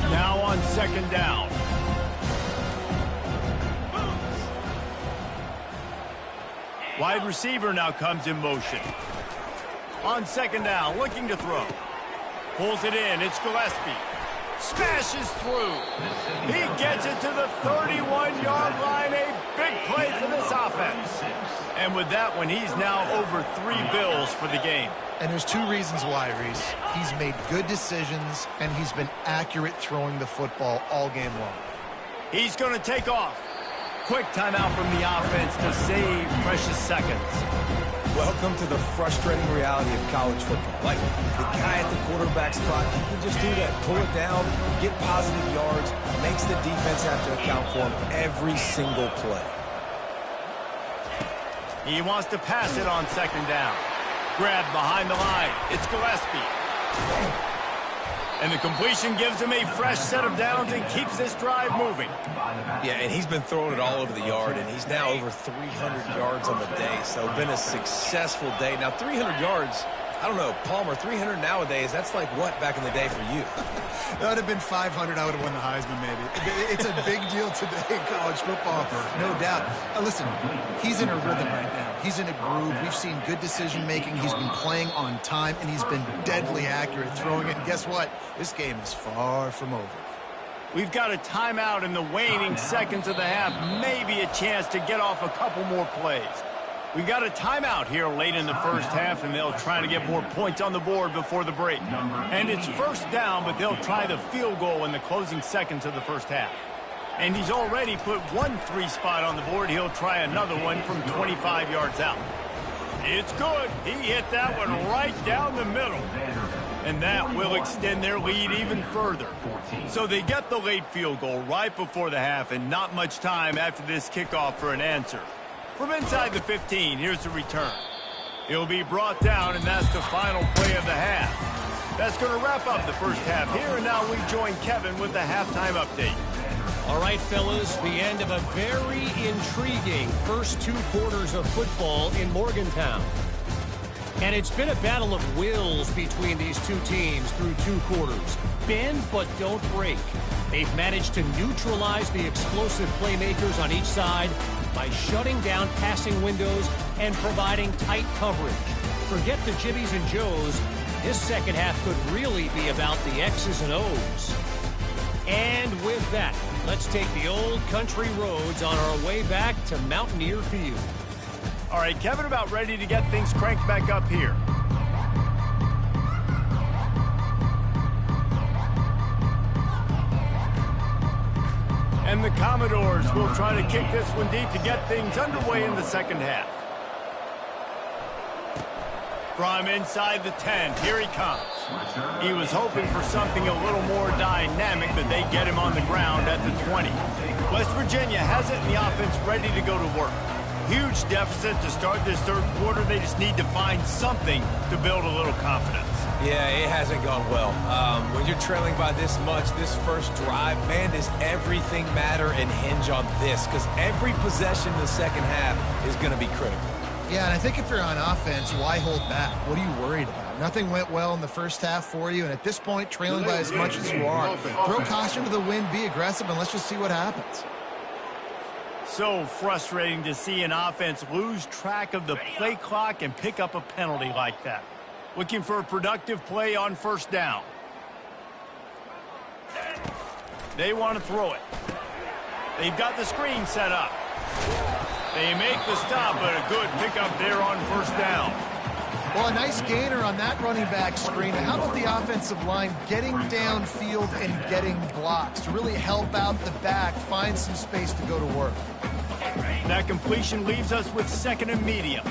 Now on 2nd down. Wide receiver now comes in motion. On 2nd down, looking to throw. Pulls it in. It's Gillespie. Smashes through. He gets it to the 31-yard line. A big play for this offense. And with that one, he's now over 3 bills for the game.
And there's 2 reasons why, Reese. He's made good decisions, and he's been accurate throwing the football all game long.
He's going to take off. Quick timeout from the offense to save precious seconds.
Welcome to the frustrating reality of college football. Like, the guy at the quarterback spot, he can just do that. Pull it down, get positive yards, makes the defense have to account for him every single play.
He wants to pass it on second down. Grabbed behind the line. It's Gillespie. And the completion gives him a fresh set of downs and keeps this drive moving.
Yeah, and he's been throwing it all over the yard, and he's now over 300 yards on the day. So been a successful day. Now, 300 yards, I don't know, Palmer, 300 nowadays, that's like what back in the day for you?
That would have been 500. I would have won the Heisman, maybe. It's a big deal today in college football, no doubt. Listen, he's in a rhythm right now. He's in a groove. We've seen good decision-making. He's been playing on time, and he's been deadly accurate throwing it. And guess what? This game is far from over.
We've got a timeout in the waning seconds of the half. Maybe a chance to get off a couple more plays. We got a timeout here late in the first half, and they'll try to get more points on the board before the break. And it's first down, but they'll try the field goal in the closing seconds of the first half. And he's already put 1 3 spot on the board. He'll try another one from 25 yards out. It's good. He hit that one right down the middle. And that will extend their lead even further. So they get the late field goal right before the half, and not much time after this kickoff for an answer. From inside the 15, here's the return. He'll be brought down, and that's the final play of the half. That's going to wrap up the first half here, and now we join Kevin with the halftime update.
All right, fellas, the end of a very intriguing first 2 quarters of football in Morgantown. And it's been a battle of wills between these two teams through 2 quarters. Bend but don't break. They've managed to neutralize the explosive playmakers on each side by shutting down passing windows and providing tight coverage. Forget the Jibbies and Joes. This second half could really be about the X's and O's. And with that, let's take the old country roads on our way back to Mountaineer Field.
All right, Kevin, about ready to get things cranked back up here. And the Commodores will try to kick this one deep to get things underway in the second half. From inside the 10, here he comes. He was hoping for something a little more dynamic, but they get him on the ground at the 20. West Virginia has it in the offense ready to go to work. Huge deficit to start this third quarter. They just need to find something to build a little confidence.
Yeah, it hasn't gone well. When you're trailing by this much, this first drive, man, does everything matter and hinge on this? Because every possession in the second half is going to be critical.
Yeah, and I think if you're on offense, why hold back? What are you worried about? Nothing went well in the first half for you, and at this point, trailing by as much as you are, throw caution to the wind, be aggressive, and let's just see what happens.
So frustrating to see an offense lose track of the play clock and pick up a penalty like that. Looking for a productive play on first down. They want to throw it. They've got the screen set up. They make the stop, but a good pickup there on first down.
Well, a nice gainer on that running back screen. How about the offensive line getting downfield and getting blocks to really help out the back, find some space to go to work?
That completion leaves us with second and medium.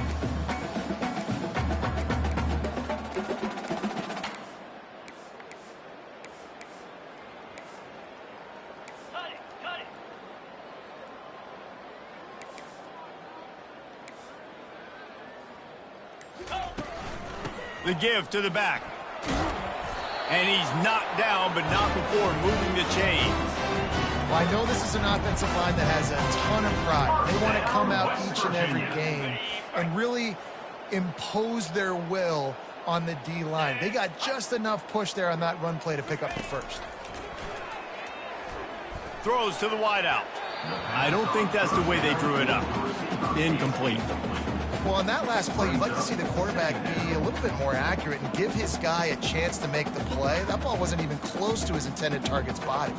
The give to the back. And he's knocked down, but not before moving the chains.
Well, I know this is an offensive line that has a ton of pride. They want to come out each and every game and really impose their will on the D-line. They got just enough push there on that run play to pick up the first.
Throws to the wideout. I don't think that's the way they drew it up. Incomplete.
Well, on that last play, you'd like to see the quarterback be a little bit more accurate and give his guy a chance to make the play. That ball wasn't even close to his intended target's body.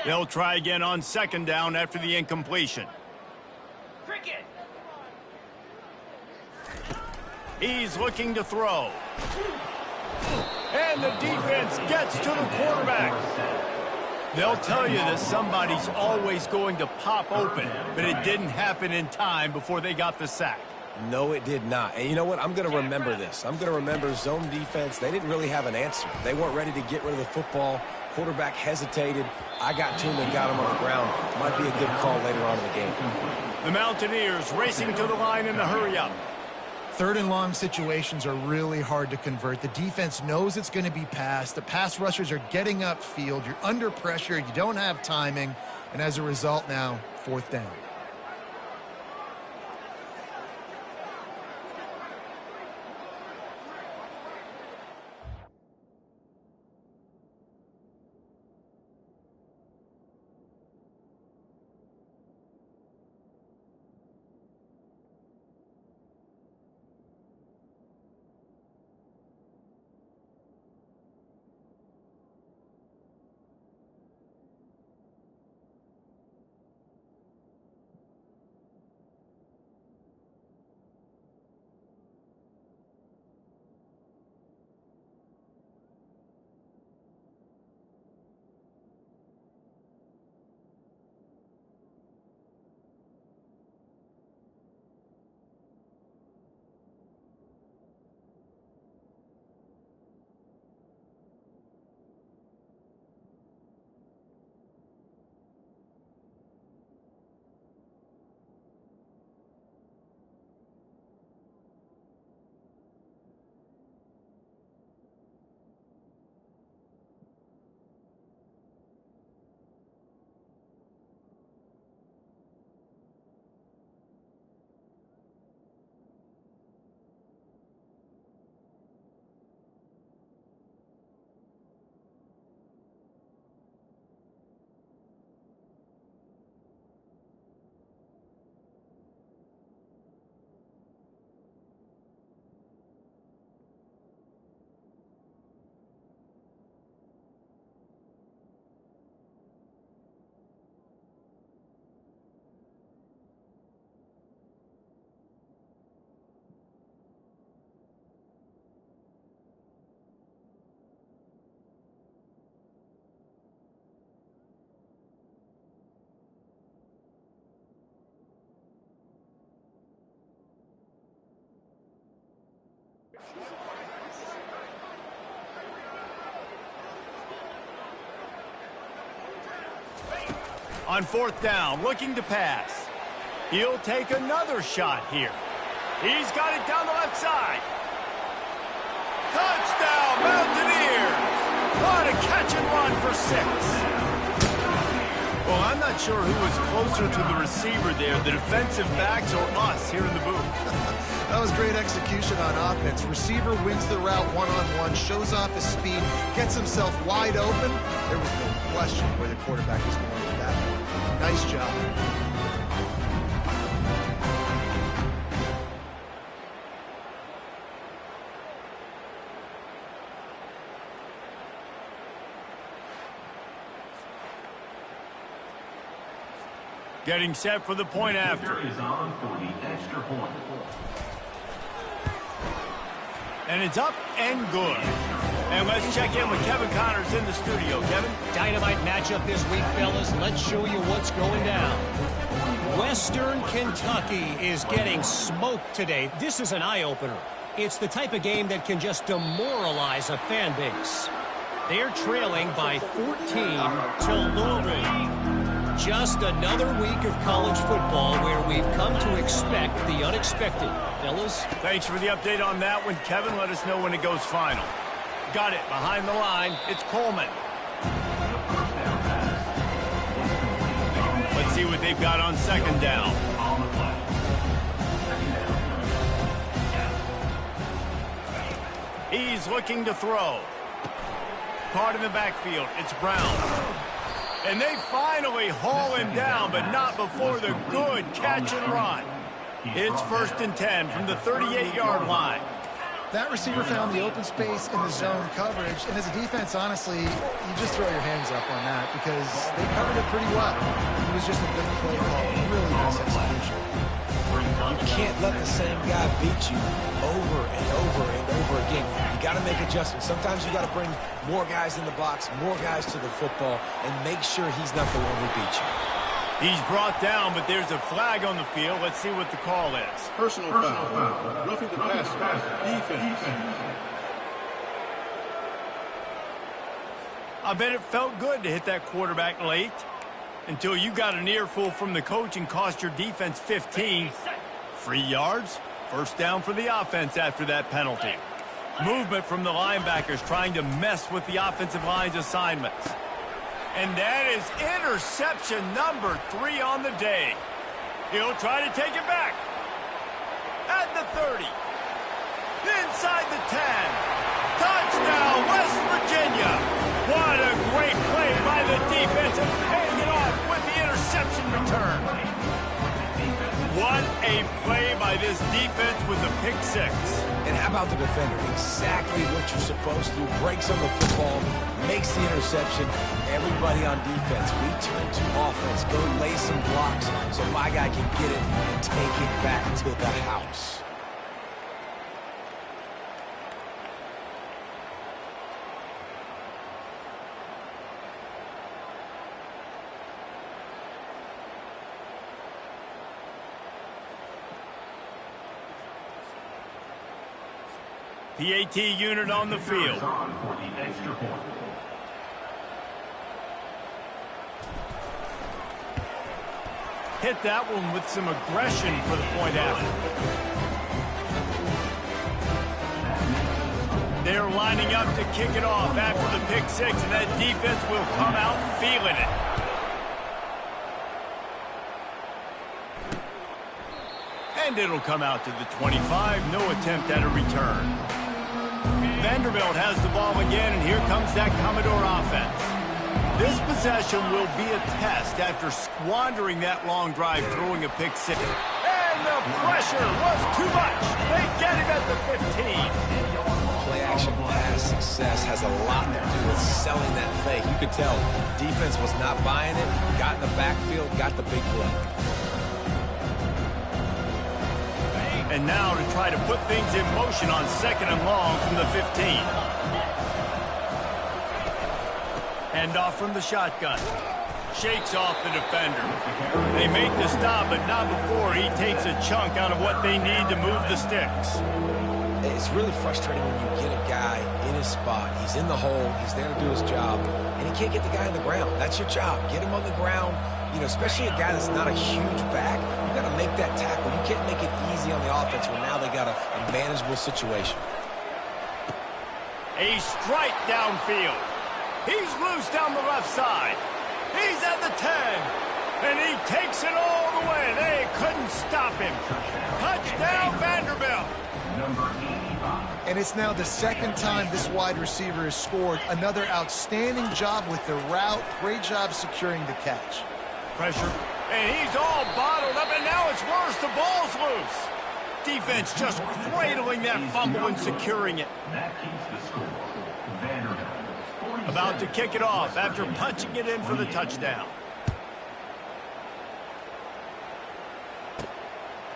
They'll try again on second down after the incompletion.
Cricket.
He's looking to throw. And the defense gets to the quarterback. They'll tell you that somebody's always going to pop open, but it didn't happen in time before they got the sack.
No, it did not. And you know what? I'm going to remember this. I'm going to remember zone defense. They didn't really have an answer. They weren't ready to get rid of the football. Quarterback hesitated. I got to him and got him on the ground. Might be a good call later on in the game.
The Mountaineers racing to the line in the hurry-up.
Third and long situations are really hard to convert. The defense knows it's going to be passed. The pass rushers are getting upfield. You're under pressure. You don't have timing. And as a result now, fourth down.
On fourth down, looking to pass. He'll take another shot here. He's got it down the left side. Touchdown, Mountaineers! What a catch and run for 6. Well, I'm not sure who was closer to the receiver there, the defensive backs or us here in the booth.
That was great execution on offense. Receiver wins the route one-on-one, shows off his speed, gets himself wide open. There was no question where the quarterback was going with that. Nice job.
Getting set for the point after.
Is on for the extra point.
And it's up and good. And let's check in with Kevin Connors in the studio. Kevin?
Dynamite matchup this week, fellas. Let's show you what's going down. Western Kentucky is getting smoked today. This is an eye-opener. It's the type of game that can just demoralize a fan base. They're trailing by 14 to Louisville. Just another week of college football where we've come to expect the unexpected. Fellas?
Thanks for the update on that one, Kevin. Let us know when it goes final. Got it. Behind the line, it's Coleman. Let's see what they've got on second down. He's looking to throw. Caught in the backfield. It's Brown. And they finally haul him down, but not before the good catch and run. It's 1st and 10 from the 38-yard line.
That receiver found the open space in the zone coverage, and as a defense, honestly, you just throw your hands up on that because they covered it pretty well. It was just a good play call, really nice execution.
You can't let the same guy beat you over and over and over again. You got to make adjustments. Sometimes you got to bring more guys in the box, more guys to the football, and make sure he's not the one who beat you.
He's brought down, but there's a flag on the field. Let's see what the call is.
Personal foul. Roughing the passer. Defense.
I bet it felt good to hit that quarterback late until you got an earful from the coach and cost your defense 15. 3 yards, first down for the offense after that penalty. Movement from the linebackers trying to mess with the offensive line's assignments. And that is interception number 3 on the day. He'll try to take it back. At the 30. Inside the 10. Touchdown, West Virginia. What a great play by the defense and paying it off with the interception return. What a play by this defense with the pick 6.
And how about the defender? Exactly what you're supposed to. Breaks on the football, makes the interception. Everybody on defense, we turn to offense. Go lay some blocks so my guy can get it and take it back to the house.
PAT unit on the field. Hit that one with some aggression for the point after. They're lining up to kick it off after the pick 6, and that defense will come out feeling it. And it'll come out to the 25. No attempt at a return. Vanderbilt has the ball again, and here comes that Commodore offense. This possession will be a test after squandering that long drive, throwing a pick 6. And the pressure was too much. They get him at the 15.
Play-action pass success has a lot to do with selling that fake. You could tell defense was not buying it, got in the backfield, got the big play.
And now to try to put things in motion on 2nd and long from the 15. Hand off from the shotgun. Shakes off the defender. They make the stop, but not before he takes a chunk out of what they need to move the sticks.
It's really frustrating when you get a guy in his spot. He's in the hole. He's there to do his job, and he can't get the guy on the ground. That's your job. Get him on the ground. You know, especially a guy that's not a huge back. You got to make that tackle. You can't make it easy on the offense when now they got a manageable situation.
A strike downfield. He's loose down the left side. He's at the 10. And he takes it all the way. They couldn't stop him. Touchdown, Vanderbilt.
And it's now the 2nd time this wide receiver has scored. Another outstanding job with the route. Great job securing the catch.
Pressure. And he's all bottled up, and now it's worse. The ball's loose. Defense just cradling that fumble and securing it.
That keeps the score. Vanderbilt.
About to kick it off after punching it in for the touchdown.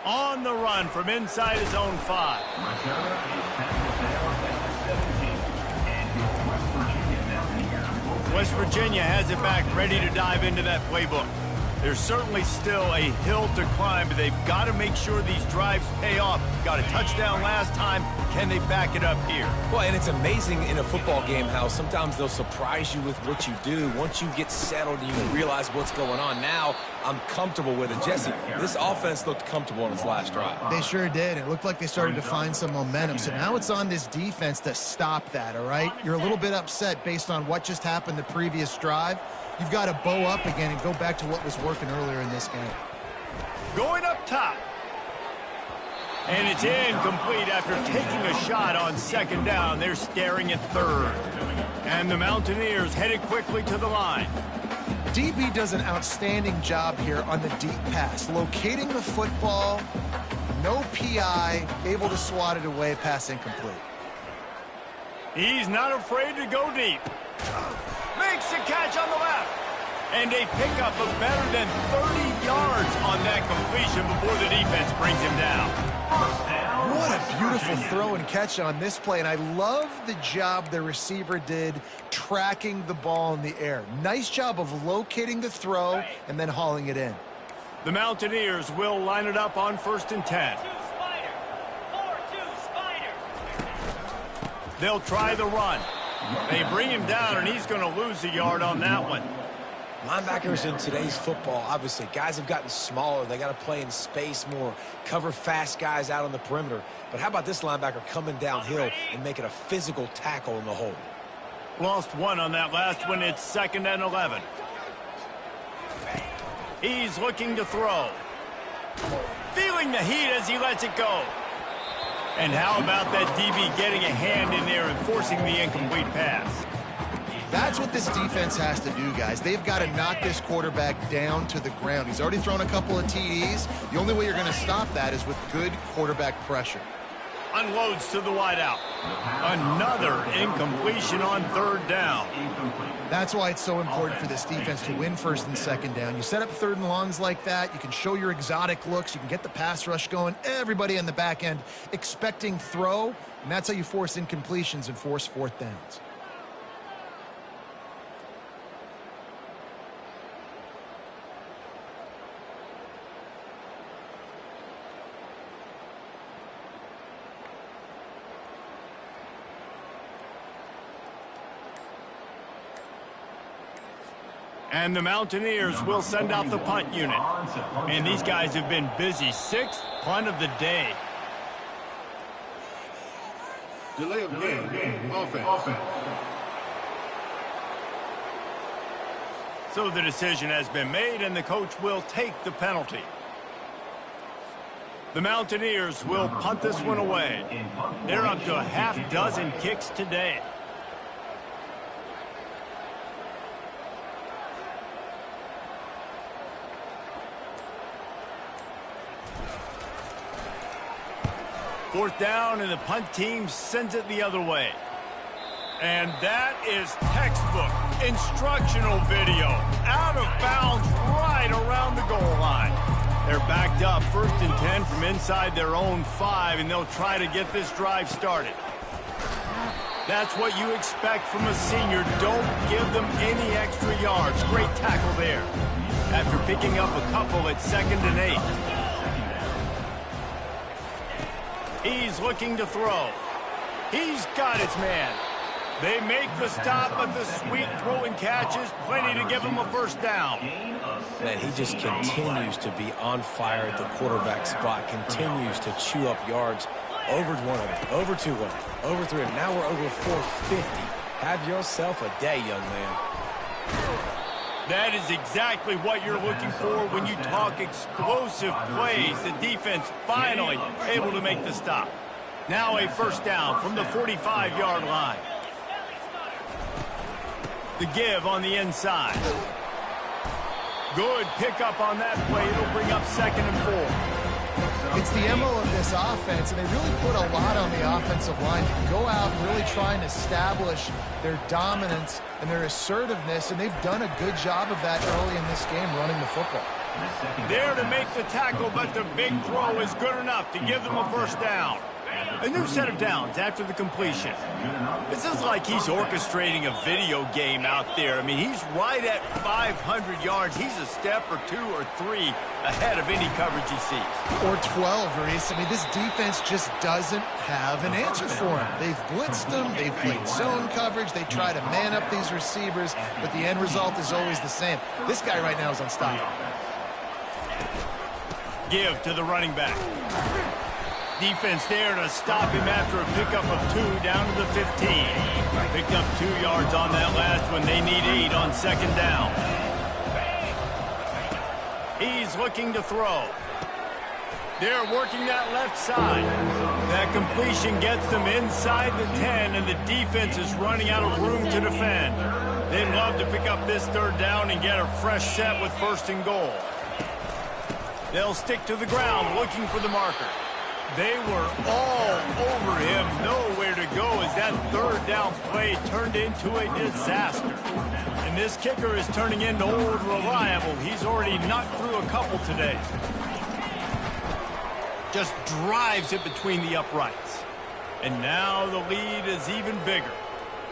On the run from inside his own 5. West Virginia has it back, ready to dive into that playbook. There's certainly still a hill to climb, but they've got to make sure these drives pay off. Got a touchdown last time. Can they back it up here?
Well, and it's amazing in a football game how sometimes they'll surprise you with what you do. Once you get settled and you realize what's going on, now I'm comfortable with it. Jesse, this offense looked comfortable in its last drive.
They sure did. It looked like they started to find some momentum. So now it's on this defense to stop that, all right? You're a little bit upset based on what just happened the previous drive. You've got to bow up again and go back to what was working earlier in this game.
Going up top. And it's incomplete after taking a shot on 2nd down. They're staring at 3rd. And the Mountaineers headed quickly to the line.
DB does an outstanding job here on the deep pass. Locating the football, no PI, able to swat it away, pass incomplete.
He's not afraid to go deep. Makes the catch on the left. And a pickup of better than 30 yards on that completion before the defense brings him down.
What a beautiful throw and catch on this play, and I love the job the receiver did tracking the ball in the air. Nice job of locating the throw and then hauling it in.
The Mountaineers will line it up on 1st and 10. They'll try the run. They bring him down, and he's going to lose a yard on that one.
Linebackers in today's football, obviously, guys have gotten smaller. They got to play in space more, cover fast guys out on the perimeter. But how about this linebacker coming downhill and making a physical tackle in the hole?
Lost one on that last one. It's 2nd and 11. He's looking to throw. Feeling the heat as he lets it go. And how about that DB getting a hand in there and forcing the incomplete pass?
That's what this defense has to do, guys. They've got to knock this quarterback down to the ground. He's already thrown a couple of TDs. The only way you're going to stop that is with good quarterback pressure.
Unloads to the wideout. Another incompletion on 3rd down.
That's why it's so important for this defense to win 1st and 2nd down. You set up 3rd and longs like that. You can show your exotic looks. You can get the pass rush going. Everybody in the back end expecting throw, and that's how you force incompletions and force 4th downs.
And the Mountaineers will send out the punt unit. And these guys have been busy. 6th punt of the day.
Delay of game. Offense.
So the decision has been made, and the coach will take the penalty. The Mountaineers will punt this one away. They're up to a half-dozen kicks today. Fourth down, and the punt team sends it the other way. And that is textbook instructional video. Out of bounds right around the goal line. They're backed up 1st and 10 from inside their own 5, and they'll try to get this drive started. That's what you expect from a senior. Don't give them any extra yards. Great tackle there. After picking up a couple at 2nd and 8. He's looking to throw. He's got his man. They make the stop, but the sweet throw and catch is plenty to give him a 1st down.
Man, he just continues to be on fire at the quarterback spot, continues to chew up yards. Over 100, over 200, over 300. Now we're over 450. Have yourself a day, young man.
That is exactly what you're looking for when you talk explosive plays. The defense finally able to make the stop. Now a 1st down from the 45-yard line. The give on the inside. Good pickup on that play. It'll bring up 2nd and 4.
It's the MO of this offense, and they really put a lot on the offensive line to go out and really try and establish their dominance and their assertiveness, and they've done a good job of that early in this game running the football.
There to make the tackle, but the big throw is good enough to give them a 1st down. A new set of downs after the completion. This is like he's orchestrating a video game out there. I mean, he's right at 500 yards. He's a step or 2 or 3 ahead of any coverage he sees.
Or 12, Reese. I mean, this defense just doesn't have an answer for him. They've blitzed him. They've played zone coverage. They try to man up these receivers, but the end result is always the same. This guy right now is unstoppable.
Give to the running back. Defense there to stop him after a pickup of 2 down to the 15. Picked up 2 yards on that last one. They need 8 on 2nd down. He's looking to throw. They're working that left side. That completion gets them inside the 10, and the defense is running out of room to defend. They'd love to pick up this 3rd down and get a fresh set with 1st and goal. They'll stick to the ground looking for the marker. They were all over him, nowhere to go as that third down play turned into a disaster. And this kicker is turning into old reliable. He's already knocked through a couple today. Just drives it between the uprights. And now the lead is even bigger.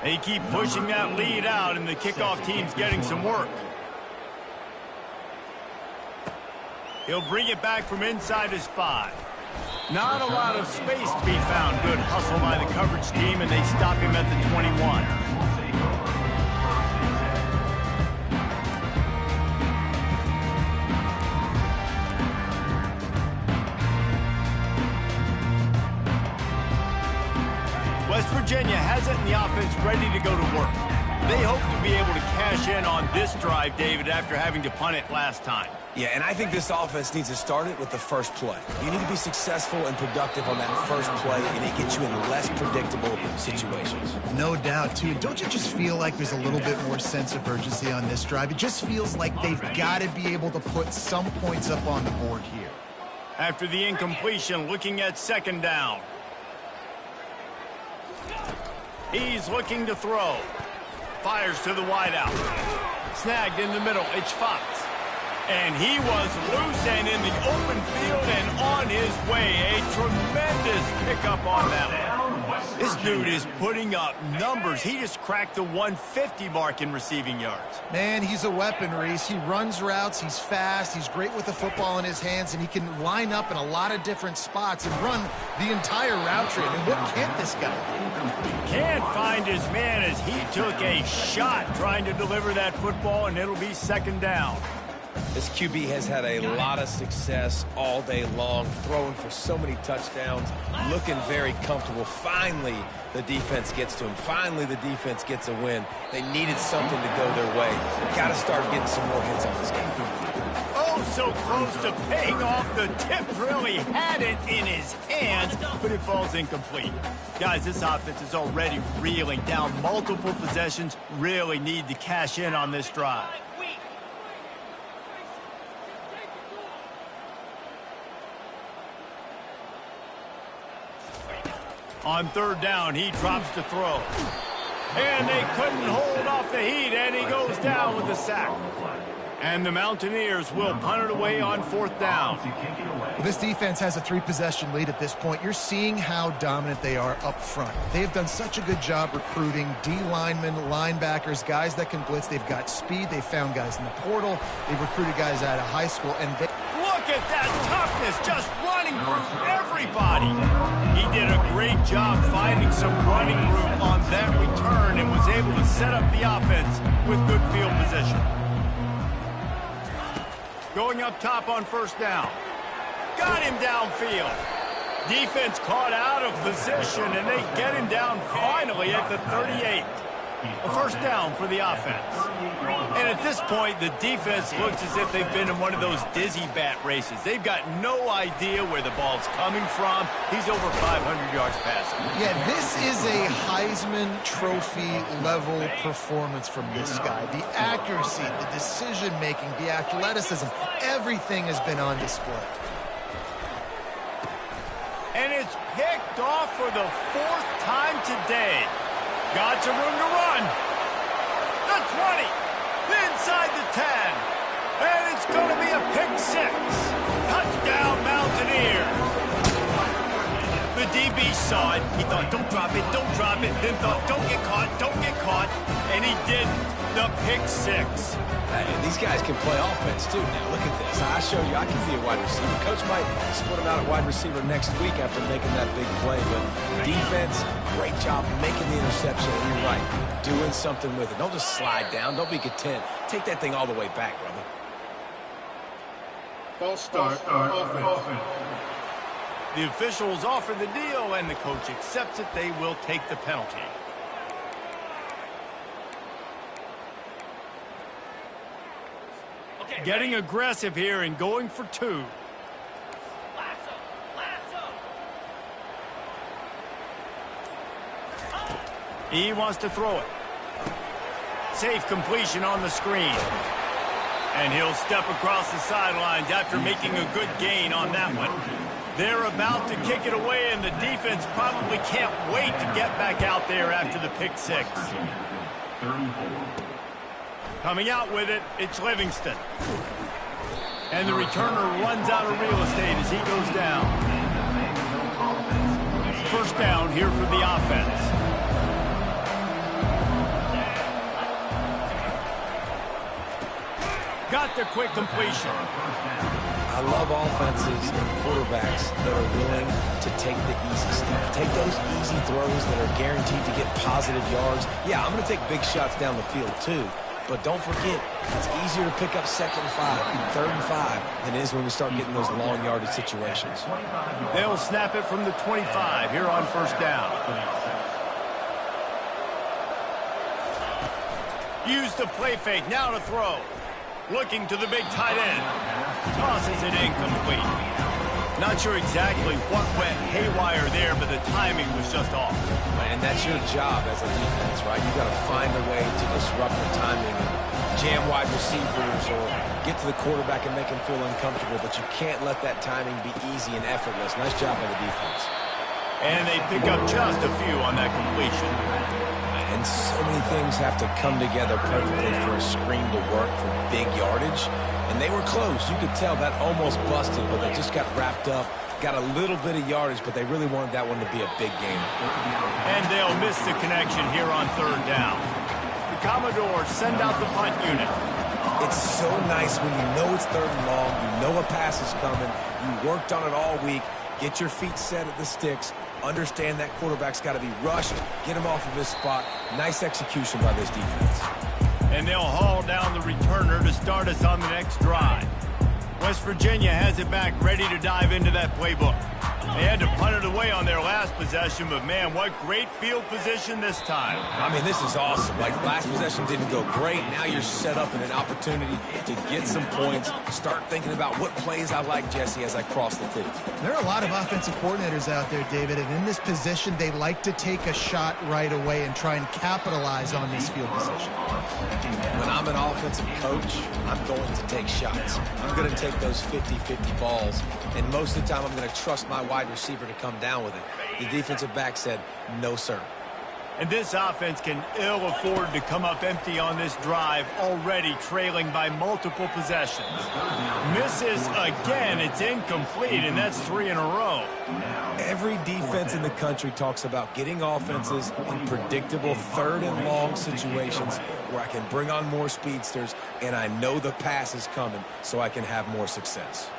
They keep pushing that lead out, and the kickoff team's getting some work. He'll bring it back from inside his 5. Not a lot of space to be found. Good hustle by the coverage team, and they stop him at the 21. West Virginia has it in the offense ready to go to work. They hope to be able to cash in on this drive, David, after having to punt it last time.
Yeah, and I think this offense needs to start it with the first play. You need to be successful and productive on that first play, and it gets you in less predictable situations.
No doubt, too. Don't you just feel like there's a little bit more sense of urgency on this drive? It just feels like they've got to be able to put some points up on the board here.
After the incompletion, looking at second down. He's looking to throw. Fires to the wideout. Snagged in the middle. It's Fox. And he was loose and in the open field and on his way. A tremendous pickup on that one. This dude is putting up numbers. He just cracked the 150 mark in receiving yards.
Man, he's a weapon, Reese. He runs routes. He's fast. He's great with the football in his hands, and he can line up in a lot of different spots and run the entire route tree. I mean, what can't this guy do?
Can't find his man as he took a shot trying to deliver that football, and it'll be second down.
This QB has had a lot of success all day long, throwing for so many touchdowns, looking very comfortable. Finally, the defense gets to him. Finally, the defense gets a win. They needed something to go their way. Got to start getting some more hits on this game.
Oh, so close to paying off. The tip really had it in his hands, but it falls incomplete. Guys, this offense is already reeling down multiple possessions. Really need to cash in on this drive. On third down, he drops to throw. And they couldn't hold off the heat, and he goes down with the sack. And the Mountaineers will punt it away on fourth down.
This defense has a 3-possession lead at this point. You're seeing how dominant they are up front. They have done such a good job recruiting D-linemen, linebackers, guys that can blitz. They've got speed. They've found guys in the portal. They've recruited guys out of high school. And
look at that toughness, just running through everybody. He did a great job finding some running room on that return and was able to set up the offense with good field position. Going up top on first down. Got him downfield. Defense caught out of position, and they get him down finally at the 38. A first down for the offense. And at this point, the defense looks as if they've been in one of those dizzy bat races. They've got no idea where the ball's coming from. He's over 500 yards passing.
yeah, this is a Heisman Trophy level performance from this guy. The accuracy, the decision-making, the athleticism, everything has been on display.
And it's picked off for the 4th time today. Got some room to run. The 20. Inside the 10. And it's going to be a pick-6. Touchdown, Mountaineers. The DB saw it. He thought, don't drop it, don't drop it. Then thought, don't get caught, don't get caught. And he didn't. The pick-6.
And these guys can play offense, too. Now, look at this. I showed you I can be a wide receiver. Coach might split him out at wide receiver next week after making that big play. But defense, great job making the interception. And you're right, doing something with it. Don't just slide down. Don't be content. Take that thing all the way back, brother.
False start. Offense.
The officials offer the deal, and the coach accepts it. They will take the penalty. Getting aggressive here and going for 2. He wants to throw it. Safe completion on the screen. And he'll step across the sidelines after making a good gain on that one. They're about to kick it away, and the defense probably can't wait to get back out there after the pick six. Coming out with it, it's Livingston. And the returner runs out of real estate as he goes down. First down here for the offense. Got the quick completion.
I love offenses and quarterbacks that are willing to take the easy stuff. Take those easy throws that are guaranteed to get positive yards. Yeah, I'm going to take big shots down the field too. But don't forget, it's easier to pick up 2nd and 5, 3rd and 5 than it is when we start getting those long yardage situations.
They'll snap it from the 25 here on first down. Use the play fake, now to throw. Looking to the big tight end. Tosses it incomplete. Not sure exactly what went haywire there, but the timing was just off.
And that's your job as a defense, right? You got to find a way to disrupt the timing and jam wide receivers or get to the quarterback and make him feel uncomfortable, but you can't let that timing be easy and effortless. Nice job by the defense.
And they pick up just a few on that completion.
And so many things have to come together perfectly for a screen to work for big yardage. And they were close. You could tell that almost busted, but they just got wrapped up, got a little bit of yardage, but they really wanted that one to be a big game.
And they'll miss the connection here on 3rd down. The Commodores send out the punt unit.
It's so nice when you know it's 3rd and long, you know a pass is coming, you worked on it all week, get your feet set at the sticks, understand that quarterback's got to be rushed, get him off of his spot. Nice execution by this defense.
And they'll haul down the returner to start us on the next drive. West Virginia has it back, ready to dive into that playbook. They had to punt it away on their last possession, but man, what great field position this time.
I mean, this is awesome. Like, last possession didn't go great. Now you're set up in an opportunity to get some points. Start thinking about what plays I like, Jesse, as I cross the field.
There are a lot of offensive coordinators out there, David, and in this position, they like to take a shot right away and try and capitalize on this field position.
When I'm an offensive coach, I'm going to take shots. I'm going to take those 50-50 balls, and most of the time I'm going to trust my wide receiver to come down with it. The defensive back said, no, sir.
And this offense can ill afford to come up empty on this drive, already trailing by multiple possessions. Misses again, it's incomplete, and that's 3 in a row.
Every defense in the country talks about getting offenses in predictable 3rd and long situations where I can bring on more speedsters, and I know the pass is coming, so I can have more success.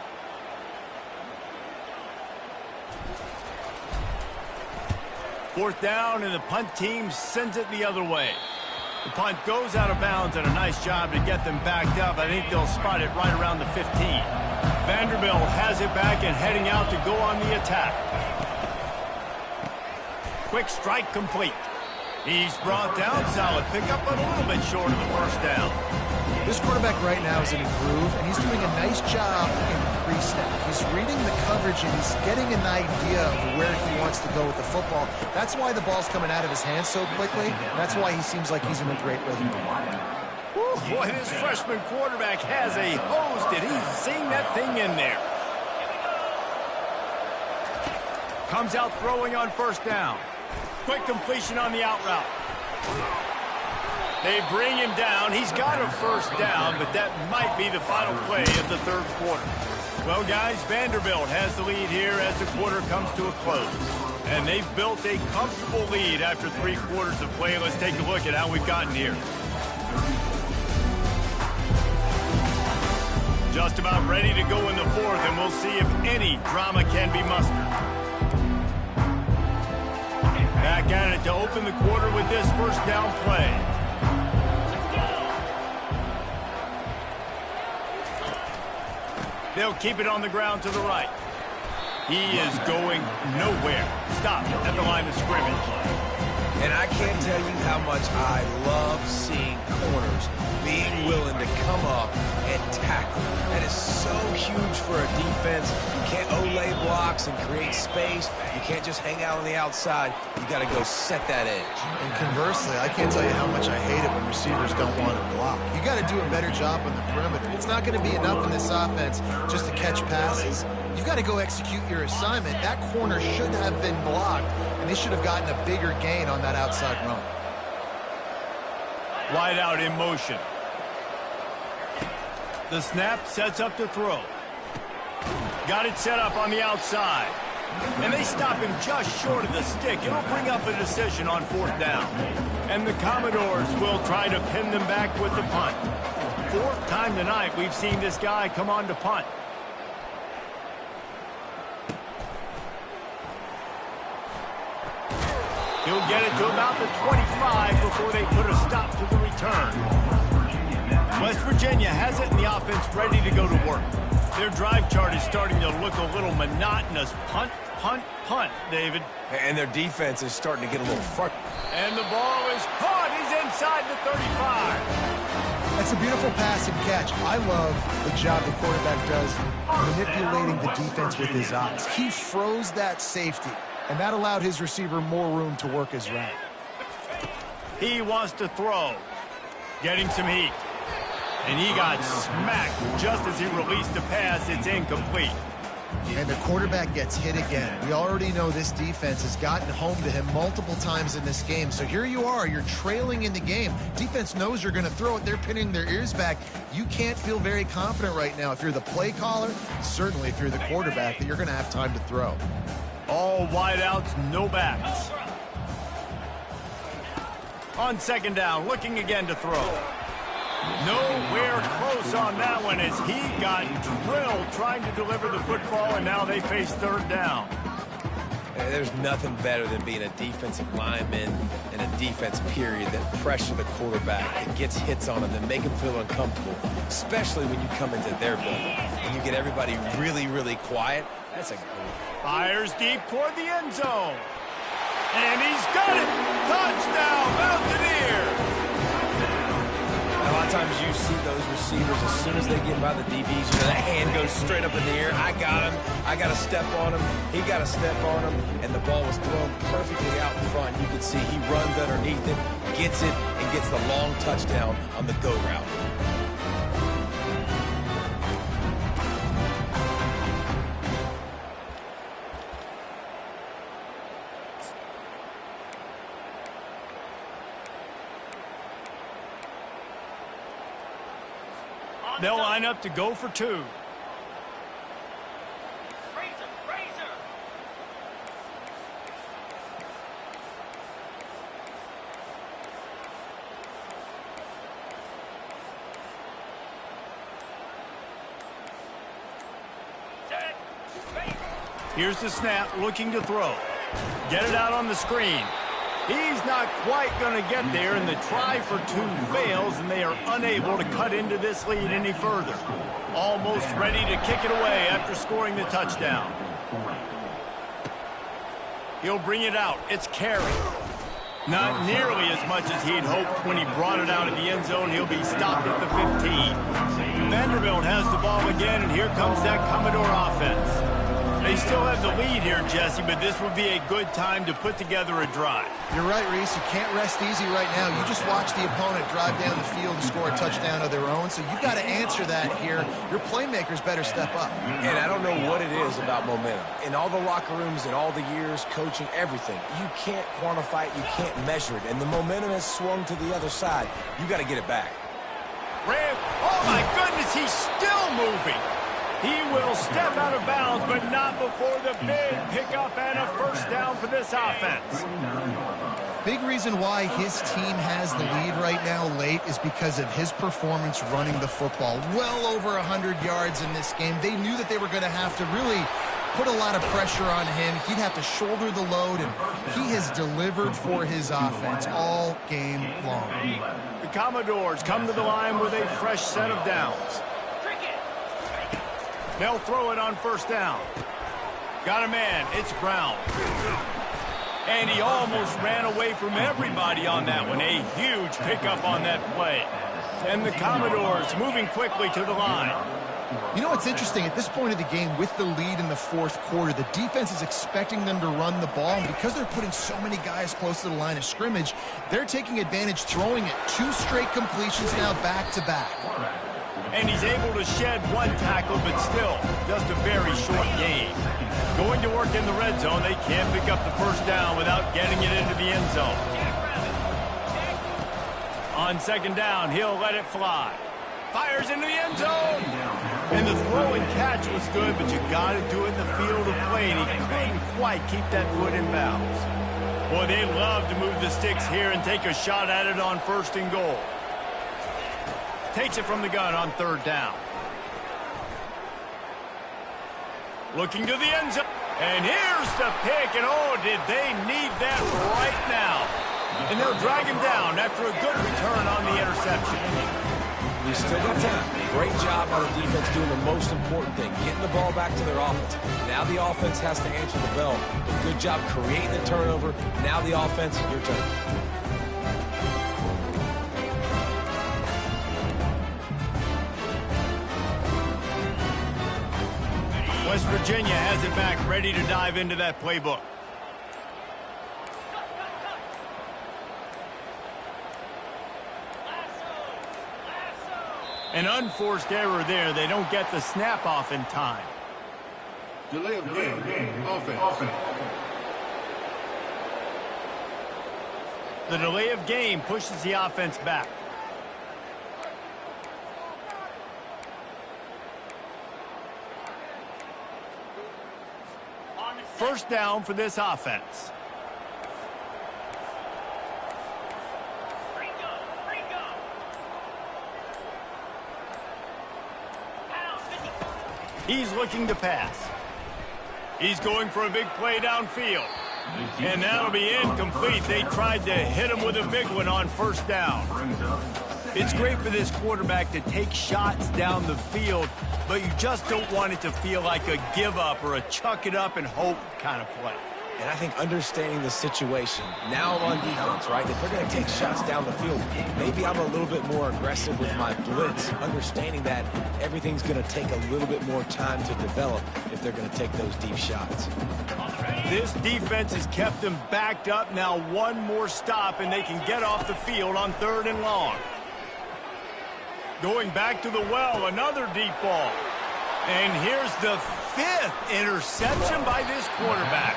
Fourth down, and the punt team sends it the other way. The punt goes out of bounds, and a nice job to get them backed up. I think they'll spot it right around the 15. Vanderbilt has it back and heading out to go on the attack. Quick strike complete. He's brought down, solid pickup, but a little bit short of the first down.
This quarterback right now is in a groove, and he's doing a nice job in pre-snap. He's reading the coverage, and he's getting an idea of where he wants to go with the football. That's why the ball's coming out of his hands so quickly. That's why he seems like he's in a great rhythm.
Whew, boy, this freshman quarterback has a hose. Did he sing that thing in there? Comes out throwing on first down. Quick completion on the out route. They bring him down. He's got a first down, but that might be the final play of the 3rd quarter. Well, guys, Vanderbilt has the lead here as the quarter comes to a close. And they've built a comfortable lead after 3 quarters of play. Let's take a look at how we've gotten here. Just about ready to go in the 4th, and we'll see if any drama can be mustered. Back at it to open the quarter with this first down play. They'll keep it on the ground to the right. He is going nowhere. Stop at the line of scrimmage.
And I can't tell you how much I love seeing corners being willing to come up and tackle. That is so huge for a defense. You can't olay blocks and create space. You can't just hang out on the outside. You got to go set that edge.
And conversely, I can't tell you how much I hate it when receivers don't want to block. You got to do a better job on the perimeter. It's not going to be enough in this offense just to catch passes. You've got to go execute your assignment. That corner should have been blocked, and they should have gotten a bigger gain on that outside run.
Wide out in motion. The snap sets up to throw. Got it set up on the outside. And they stop him just short of the stick. It'll bring up a decision on 4th down. And the Commodores will try to pin them back with the punt. 4th time tonight we've seen this guy come on to punt. He'll get it to about the 25 before they put a stop to the return. West Virginia has it in the offense ready to go to work. Their drive chart is starting to look a little monotonous. Punt, punt, punt, David.
And their defense is starting to get a little frustrated.
And the ball is caught. He's inside the 35.
That's a beautiful pass and catch. I love the job the quarterback does manipulating the defense with his eyes. He froze that safety, and that allowed his receiver more room to work his route.
He wants to throw. Getting some heat. And he got smacked just as he released the pass. It's incomplete.
And the quarterback gets hit again. We already know this defense has gotten home to him multiple times in this game. So here you are. You're trailing in the game. Defense knows you're going to throw it. They're pinning their ears back. You can't feel very confident right now if you're the play caller, certainly if you're the quarterback, that you're going to have time to throw.
All wideouts, no backs. On 2nd down, looking again to throw. Nowhere close on that one as he got drilled trying to deliver the football, and now they face 3rd down.
There's nothing better than being a defensive lineman and a defense period that pressure the quarterback and gets hits on him that make him feel uncomfortable, especially when you come into their building and you get everybody really, really quiet. That's a good.
Fires deep toward the end zone. And he's got it. Touchdown, Mountaineers.
A lot of times you see those receivers, as soon as they get by the DBs, you know, that hand goes straight up in the air. I got him. I got to step on him. He got to step on him. And the ball was thrown perfectly out in front. You can see he runs underneath it, gets it, and gets the long touchdown on the go route.
They'll line up to go for 2.
Razor, razor. Set. Razor.
Here's the snap, looking to throw. Get it out on the screen. He's not quite going to get there, and the try for 2 fails, and they are unable to cut into this lead any further. Almost ready to kick it away after scoring the touchdown. He'll bring it out. It's Carey. Not nearly as much as he'd hoped when he brought it out of the end zone. He'll be stopped at the 15. Vanderbilt has the ball again, and here comes that Commodore offense. They still have the lead here, Jesse, but this would be a good time to put together a drive.
You're right, Reese. You can't rest easy right now. You just watch the opponent drive down the field and score a touchdown of their own, so you've got to answer that here. Your playmakers better step up.
And I don't know what it is about momentum. In all the locker rooms, in all the years, coaching, everything, you can't quantify it, you can't measure it, and the momentum has swung to the other side. You got to get it back.
Ram, oh my goodness, he's still moving. He will step out of bounds, but not before the big pickup and a 1st down for this offense.
Big reason why his team has the lead right now late is because of his performance running the football. Well over 100 yards in this game. They knew that they were going to have to really put a lot of pressure on him. He'd have to shoulder the load, and he has delivered for his offense all game long.
The Commodores come to the line with a fresh set of downs. They'll throw it on 1st down. Got a man. It's Brown. And he almost ran away from everybody on that one. A huge pickup on that play. And the Commodores moving quickly to the line.
You know what's interesting? At this point of the game, with the lead in the fourth quarter, the defense is expecting them to run the ball. And because they're putting so many guys close to the line of scrimmage, they're taking advantage, throwing it 2 straight completions now back-to-back.
And he's able to shed 1 tackle, but still, just a very short gain. Going to work in the red zone, they can't pick up the first down without getting it into the end zone. On second down, he'll let it fly. Fires into the end zone. And the throw and catch was good, but you got to do it in the field of play, and he couldn't quite keep that foot in bounds. Boy, they love to move the sticks here and take a shot at it on 1st and goal. Takes it from the gun on 3rd down. Looking to the end zone. And here's the pick, and oh, did they need that right now. And they'll drag him down after a good return on the interception.
We still got time. Great job by the defense doing the most important thing, getting the ball back to their offense. Now the offense has to answer the bell. Good job creating the turnover. Now the offense, your turn.
West Virginia has it back, ready to dive into that playbook. An unforced error there. They don't get the snap off in time.
Delay of game. Offense.
The delay of game pushes the offense back. First down for this offense. He's looking to pass. He's going for a big play downfield. And that'll be incomplete. They tried to hit him with a big one on 1st down. It's great for this quarterback to take shots down the field, but you just don't want it to feel like a give-up or a chuck-it-up and hope kind of play.
And I think understanding the situation, now I'm on defense, right? If they're going to take shots down the field, maybe I'm a little bit more aggressive with my blitz, understanding that everything's going to take a little bit more time to develop if they're going to take those deep shots.
This defense has kept them backed up. Now 1 more stop, and they can get off the field on 3rd and long. Going back to the well, another deep ball. And here's the 5th interception by this quarterback.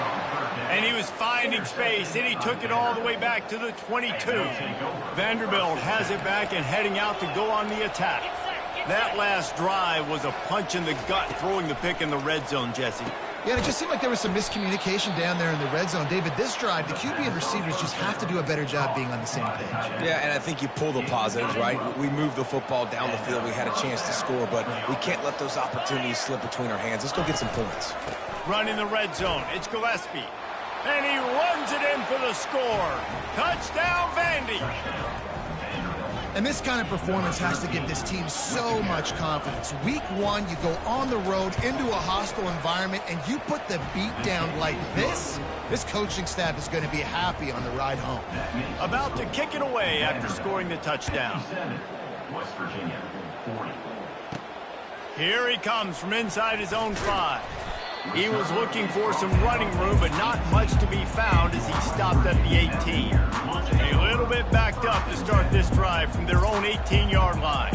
And he was finding space, and he took it all the way back to the 22. Vanderbilt has it back and heading out to go on the attack. That last drive was a punch in the gut, throwing the pick in the red zone, Jesse.
Yeah, and it just seemed like there was some miscommunication down there in the red zone. David, this drive, the QB and receivers just have to do a better job being on the same page.
Yeah, and I think you pull the positives, right? We moved the football down the field. We had a chance to score, but we can't let those opportunities slip between our hands. Let's go get some points.
Run in the red zone. It's Gillespie. And he runs it in for the score. Touchdown, Vandy.
And this kind of performance has to give this team so much confidence. Week 1, you go on the road into a hostile environment, and you put the beat down like this. This coaching staff is going to be happy on the ride home.
About to kick it away after scoring the touchdown.
West Virginia, 40.
Here he comes from inside his own 5. He was looking for some running room, but not much to be found as he stopped at the 18. A little bit backed up to start this drive from their own 18-yard line.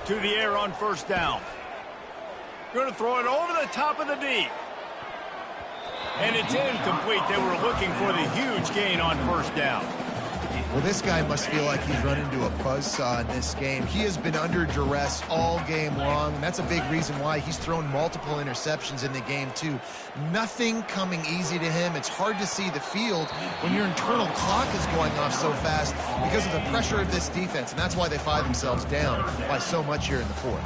To the air on 1st down. Going to throw it over the top of the deep. And it's incomplete. They were looking for the huge gain on 1st down.
Well, this guy must feel like he's run into a buzzsaw in this game. He has been under duress all game long, and that's a big reason why he's thrown multiple interceptions in the game, too. Nothing coming easy to him. It's hard to see the field when your internal clock is going off so fast because of the pressure of this defense, and that's why they find themselves down by so much here in the 4th.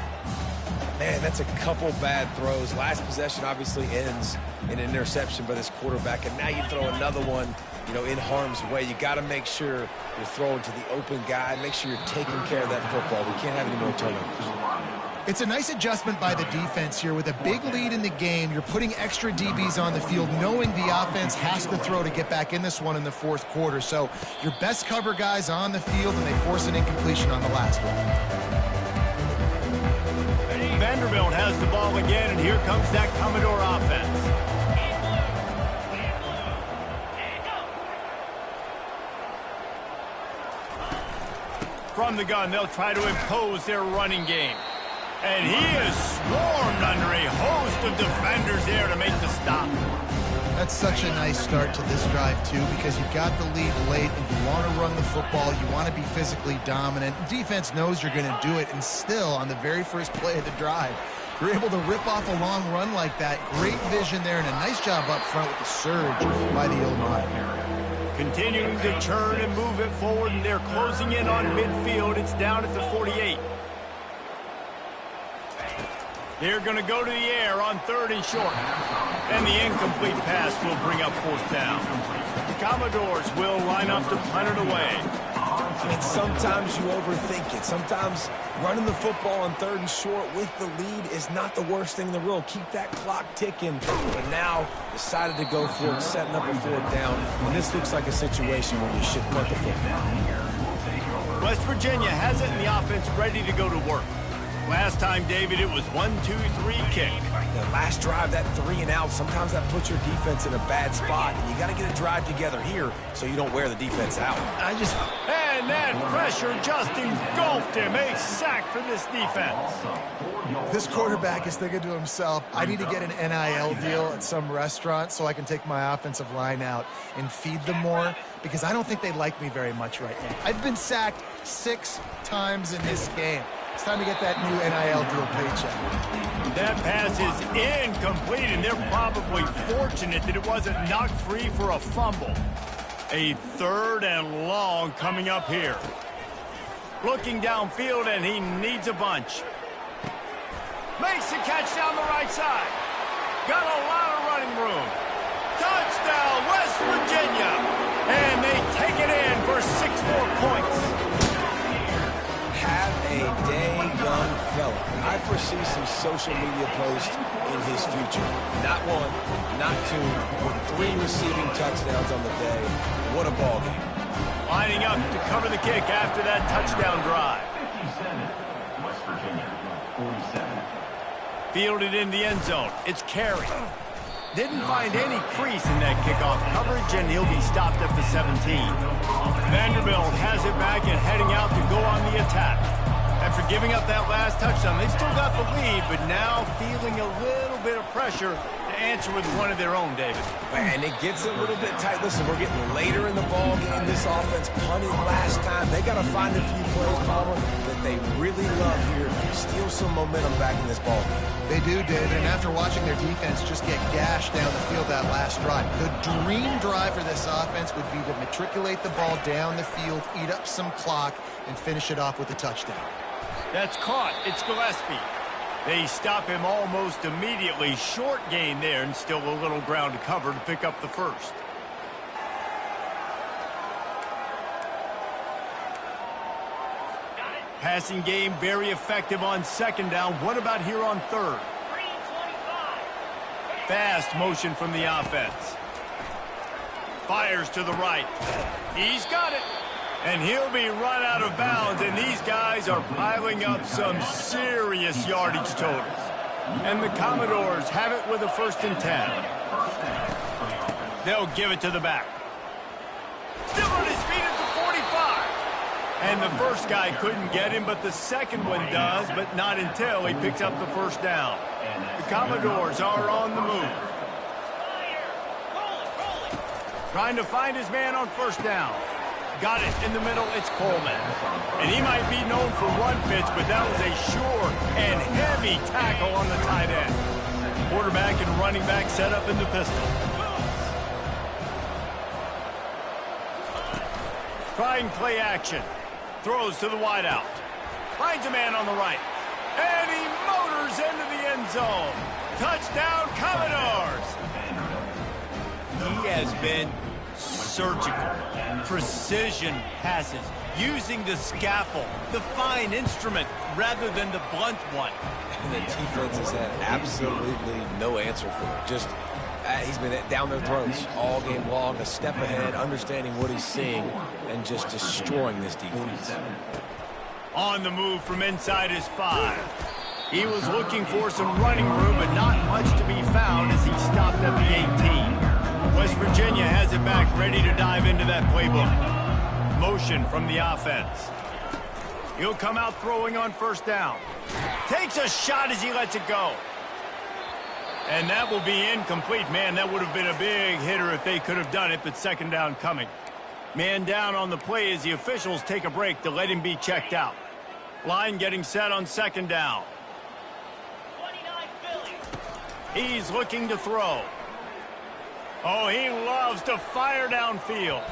Man, that's a couple bad throws. Last possession obviously ends in an interception by this quarterback, and now you throw another one, you know, in harm's way. You got to make sure you're throwing to the open guy. Make sure you're taking care of that football. We can't have any more turnovers.
It's a nice adjustment by the defense here. With a big lead in the game, you're putting extra DBs on the field, knowing the offense has to throw to get back in this one in the fourth quarter. So your best cover guys on the field, and they force an incompletion on the last one.
Vanderbilt has the ball again, and here comes that Commodore offense. From the gun, they'll try to impose their running game. And he is swarmed under a host of defenders there to make the stop.
That's such a nice start to this drive, too, because you got the lead late and you want to run the football. You want to be physically dominant. Defense knows you're going to do it, and still, on the very first play of the drive, you're able to rip off a long run like that. Great vision there, and a nice job up front with the surge by the Illinois.
Continuing to turn and move it forward, and they're closing in on midfield. It's down at the 48. They're going to go to the air on 3rd and short. And the incomplete pass will bring up 4th down. The Commodores will line up to punt it away.
And sometimes you overthink it. Sometimes running the football on 3rd and short with the lead is not the worst thing in the world. Keep that clock ticking. But now decided to go for it, setting up a 4th down. And this looks like a situation where you should punt the football.
West Virginia has it in the offense ready to go to work. Last time, David, it was 1-2-3 kick.
The last drive, that 3 and out, sometimes that puts your defense in a bad spot. And you got to get a drive together here so you don't wear the defense out.
And that pressure just engulfed him. A sack for this defense.
This quarterback is thinking to himself, I need to get an NIL deal at some restaurant so I can take my offensive line out and feed them more, because I don't think they like me very much right now. I've been sacked 6 times in this game. It's time to get that new NIL deal paycheck.
That pass is incomplete, and they're probably fortunate that it wasn't knocked free for a fumble. A 3rd and long coming up here. Looking downfield, and he needs a bunch. Makes the catch down the right side. Got a lot of running room. Touchdown, West Virginia. And they take it in for 6 more points.
Have a day, young fella. I foresee some social media posts in his future. Not 1, not 2, but 3 receiving touchdowns on the day. What a ball game.
Lining up to cover the kick after that touchdown drive.
57, West Virginia, 47.
Fielded in the end zone. It's Carey. Didn't find any crease in that kickoff coverage, and he'll be stopped at the 17. Vanderbilt has it back and heading out to go on the attack. After giving up that last touchdown, they still got the lead, but now feeling a little bit of pressure to answer with one of their own, David.
And it gets a little bit tight. Listen, we're getting later in the ball game. This offense punted last time. They got to find a few plays, Palmer, that they really love here. Steal some momentum back in this ball game.
They do, David, and after watching their defense just get gashed down the field that last drive, the dream drive for this offense would be to matriculate the ball down the field, eat up some clock, and finish it off with a touchdown.
That's caught. It's Gillespie. They stop him almost immediately. Short gain there, and still a little ground to cover to pick up the first. Passing game very effective on 2nd down. What about here on 3rd? Fast motion from the offense. Fires to the right. He's got it. And he'll be run out of bounds, and these guys are piling up some serious yardage totals. And the Commodores have it with a 1st and 10. They'll give it to the back. Still on his feet at the 45. And the first guy couldn't get him, but the second one does, but not until he picks up the 1st down. The Commodores are on the move. Trying to find his man on 1st down. Got it in the middle, it's Coleman. And he might be known for one pitch, but that was a sure and heavy tackle on the tight end. Quarterback and running back set up in the pistol. Trying play action. Throws to the wideout. Finds a man on the right. And he motors into the end zone. Touchdown, Commodores! He has been surgical, precision passes, using the scalpel, the fine instrument, rather than the blunt one.
And the defense has had absolutely no answer for it. Just, he's been down their throats all game long, a step ahead, understanding what he's seeing, and just destroying this defense.
On the move from inside his 5. He was looking for some running room, but not much to be found as he stopped at the 18. West Virginia has it back, ready to dive into that playbook. Motion from the offense. He'll come out throwing on first down. Takes a shot as he lets it go. And that will be incomplete. Man, that would have been a big hitter if they could have done it, but second down coming. Man down on the play as the officials take a break to let him be checked out. Line getting set on second down. He's looking to throw. Oh, he loves to fire downfield.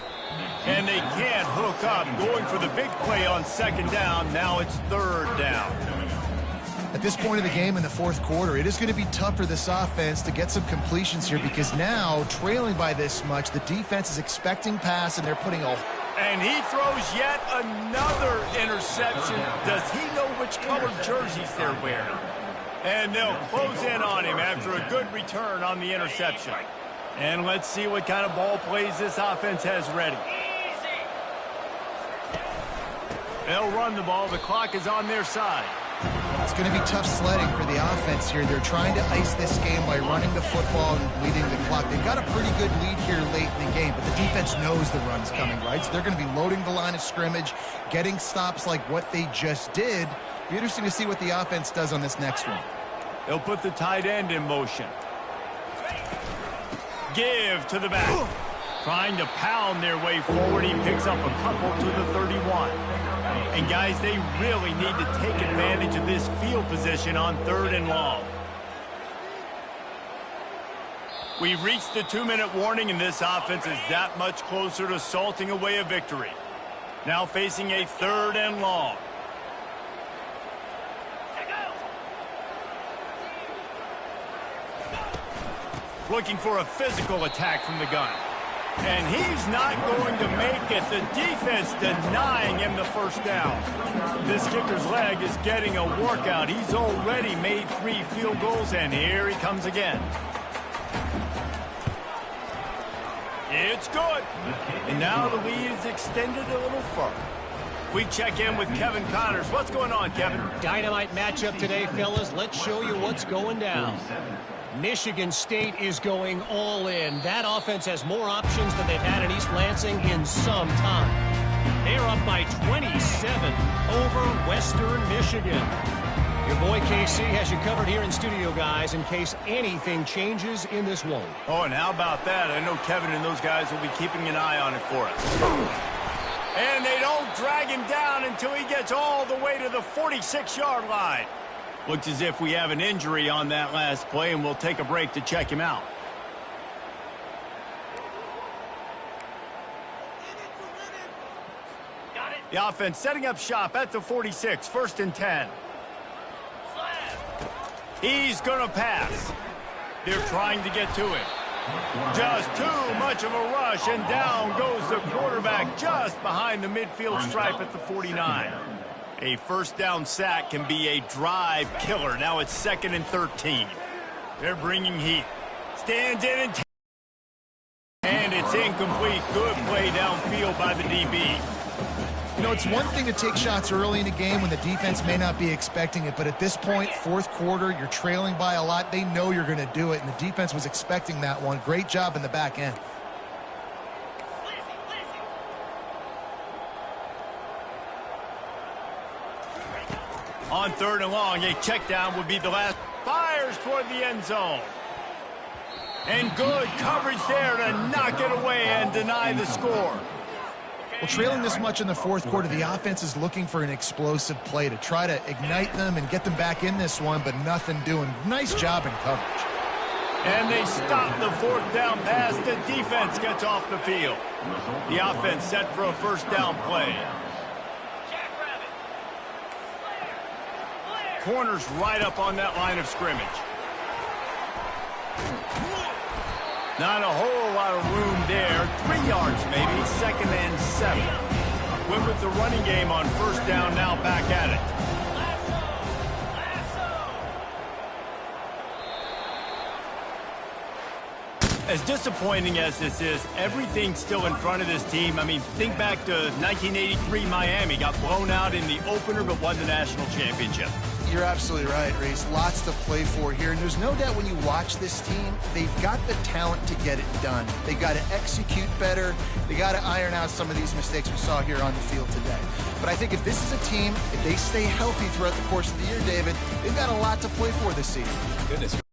And they can't hook up, going for the big play on second down. Now it's third down.
At this point of the game in the fourth quarter, it is going to be tough for this offense to get some completions here because now, trailing by this much, the defense is expecting pass and they're putting a...
And he throws yet another interception. Does he know which colored jerseys they're wearing? And they'll close in on him after a good return on the interception. And let's see what kind of ball plays this offense has ready. They'll run the ball. The clock is on their side.
It's going to be tough sledding for the offense here. They're trying to ice this game by running the football and leading the clock. They've got a pretty good lead here late in the game, but the defense knows the run's coming, right? So they're going to be loading the line of scrimmage, getting stops like what they just did. Be interesting to see what the offense does on this next one.
They'll put the tight end in motion. Give to the back. Trying to pound their way forward. He picks up a couple to the 31. And guys, they really need to take advantage of this field position on third and long. We've reached the 2-minute warning, and this offense is that much closer to salting away a victory. Now facing a third and long. Looking for a physical attack from the gun. And he's not going to make it. The defense denying him the first down. This kicker's leg is getting a workout. He's already made 3 field goals, and here he comes again. It's good. And now the lead is extended a little further. We check in with Kevin Connors. What's going on, Kevin?
Dynamite matchup today, fellas. Let's show you what's going down. Michigan State is going all in. That offense has more options than they've had in East Lansing in some time. They're up by 27 over Western Michigan. Your boy KC has you covered here in studio, guys, in case anything changes in this one.
Oh, and how about that? I know Kevin and those guys will be keeping an eye on it for us. And they don't drag him down until he gets all the way to the 46-yard line. Looks as if we have an injury on that last play, and we'll take a break to check him out. The offense setting up shop at the 46, 1st and 10. He's going to pass. They're trying to get to him. Just too much of a rush, and down goes the quarterback just behind the midfield stripe at the 49. A first down sack can be a drive killer. Now it's 2nd and 13. They're bringing heat. Stands in and it's incomplete. Good play downfield by the DB.
You know, it's one thing to take shots early in the game when the defense may not be expecting it, but at this point, fourth quarter, you're trailing by a lot. They know you're going to do it, and the defense was expecting that one. Great job in the back end.
On 3rd and long, a check down would be the last. Fires toward the end zone. And good coverage there to knock it away and deny the score.
Well, trailing this much in the fourth quarter, the offense is looking for an explosive play to try to ignite them and get them back in this one, but nothing doing. Nice job in coverage.
And they stop the 4th down pass. The defense gets off the field. The offense set for a first down play. Corners right up on that line of scrimmage. Not a whole lot of room there. 3 yards maybe, 2nd and 7. Went with the running game on 1st down, now back at it. As disappointing as this is, everything's still in front of this team. I mean, think back to 1983 Miami. Got blown out in the opener but won the national championship.
You're absolutely right, Reese. Lots to play for here. And there's no doubt when you watch this team, they've got the talent to get it done. They got to execute better. They got to iron out some of these mistakes we saw here on the field today. But I think if this is a team, if they stay healthy throughout the course of the year, David, they've got a lot to play for this season.
Goodness.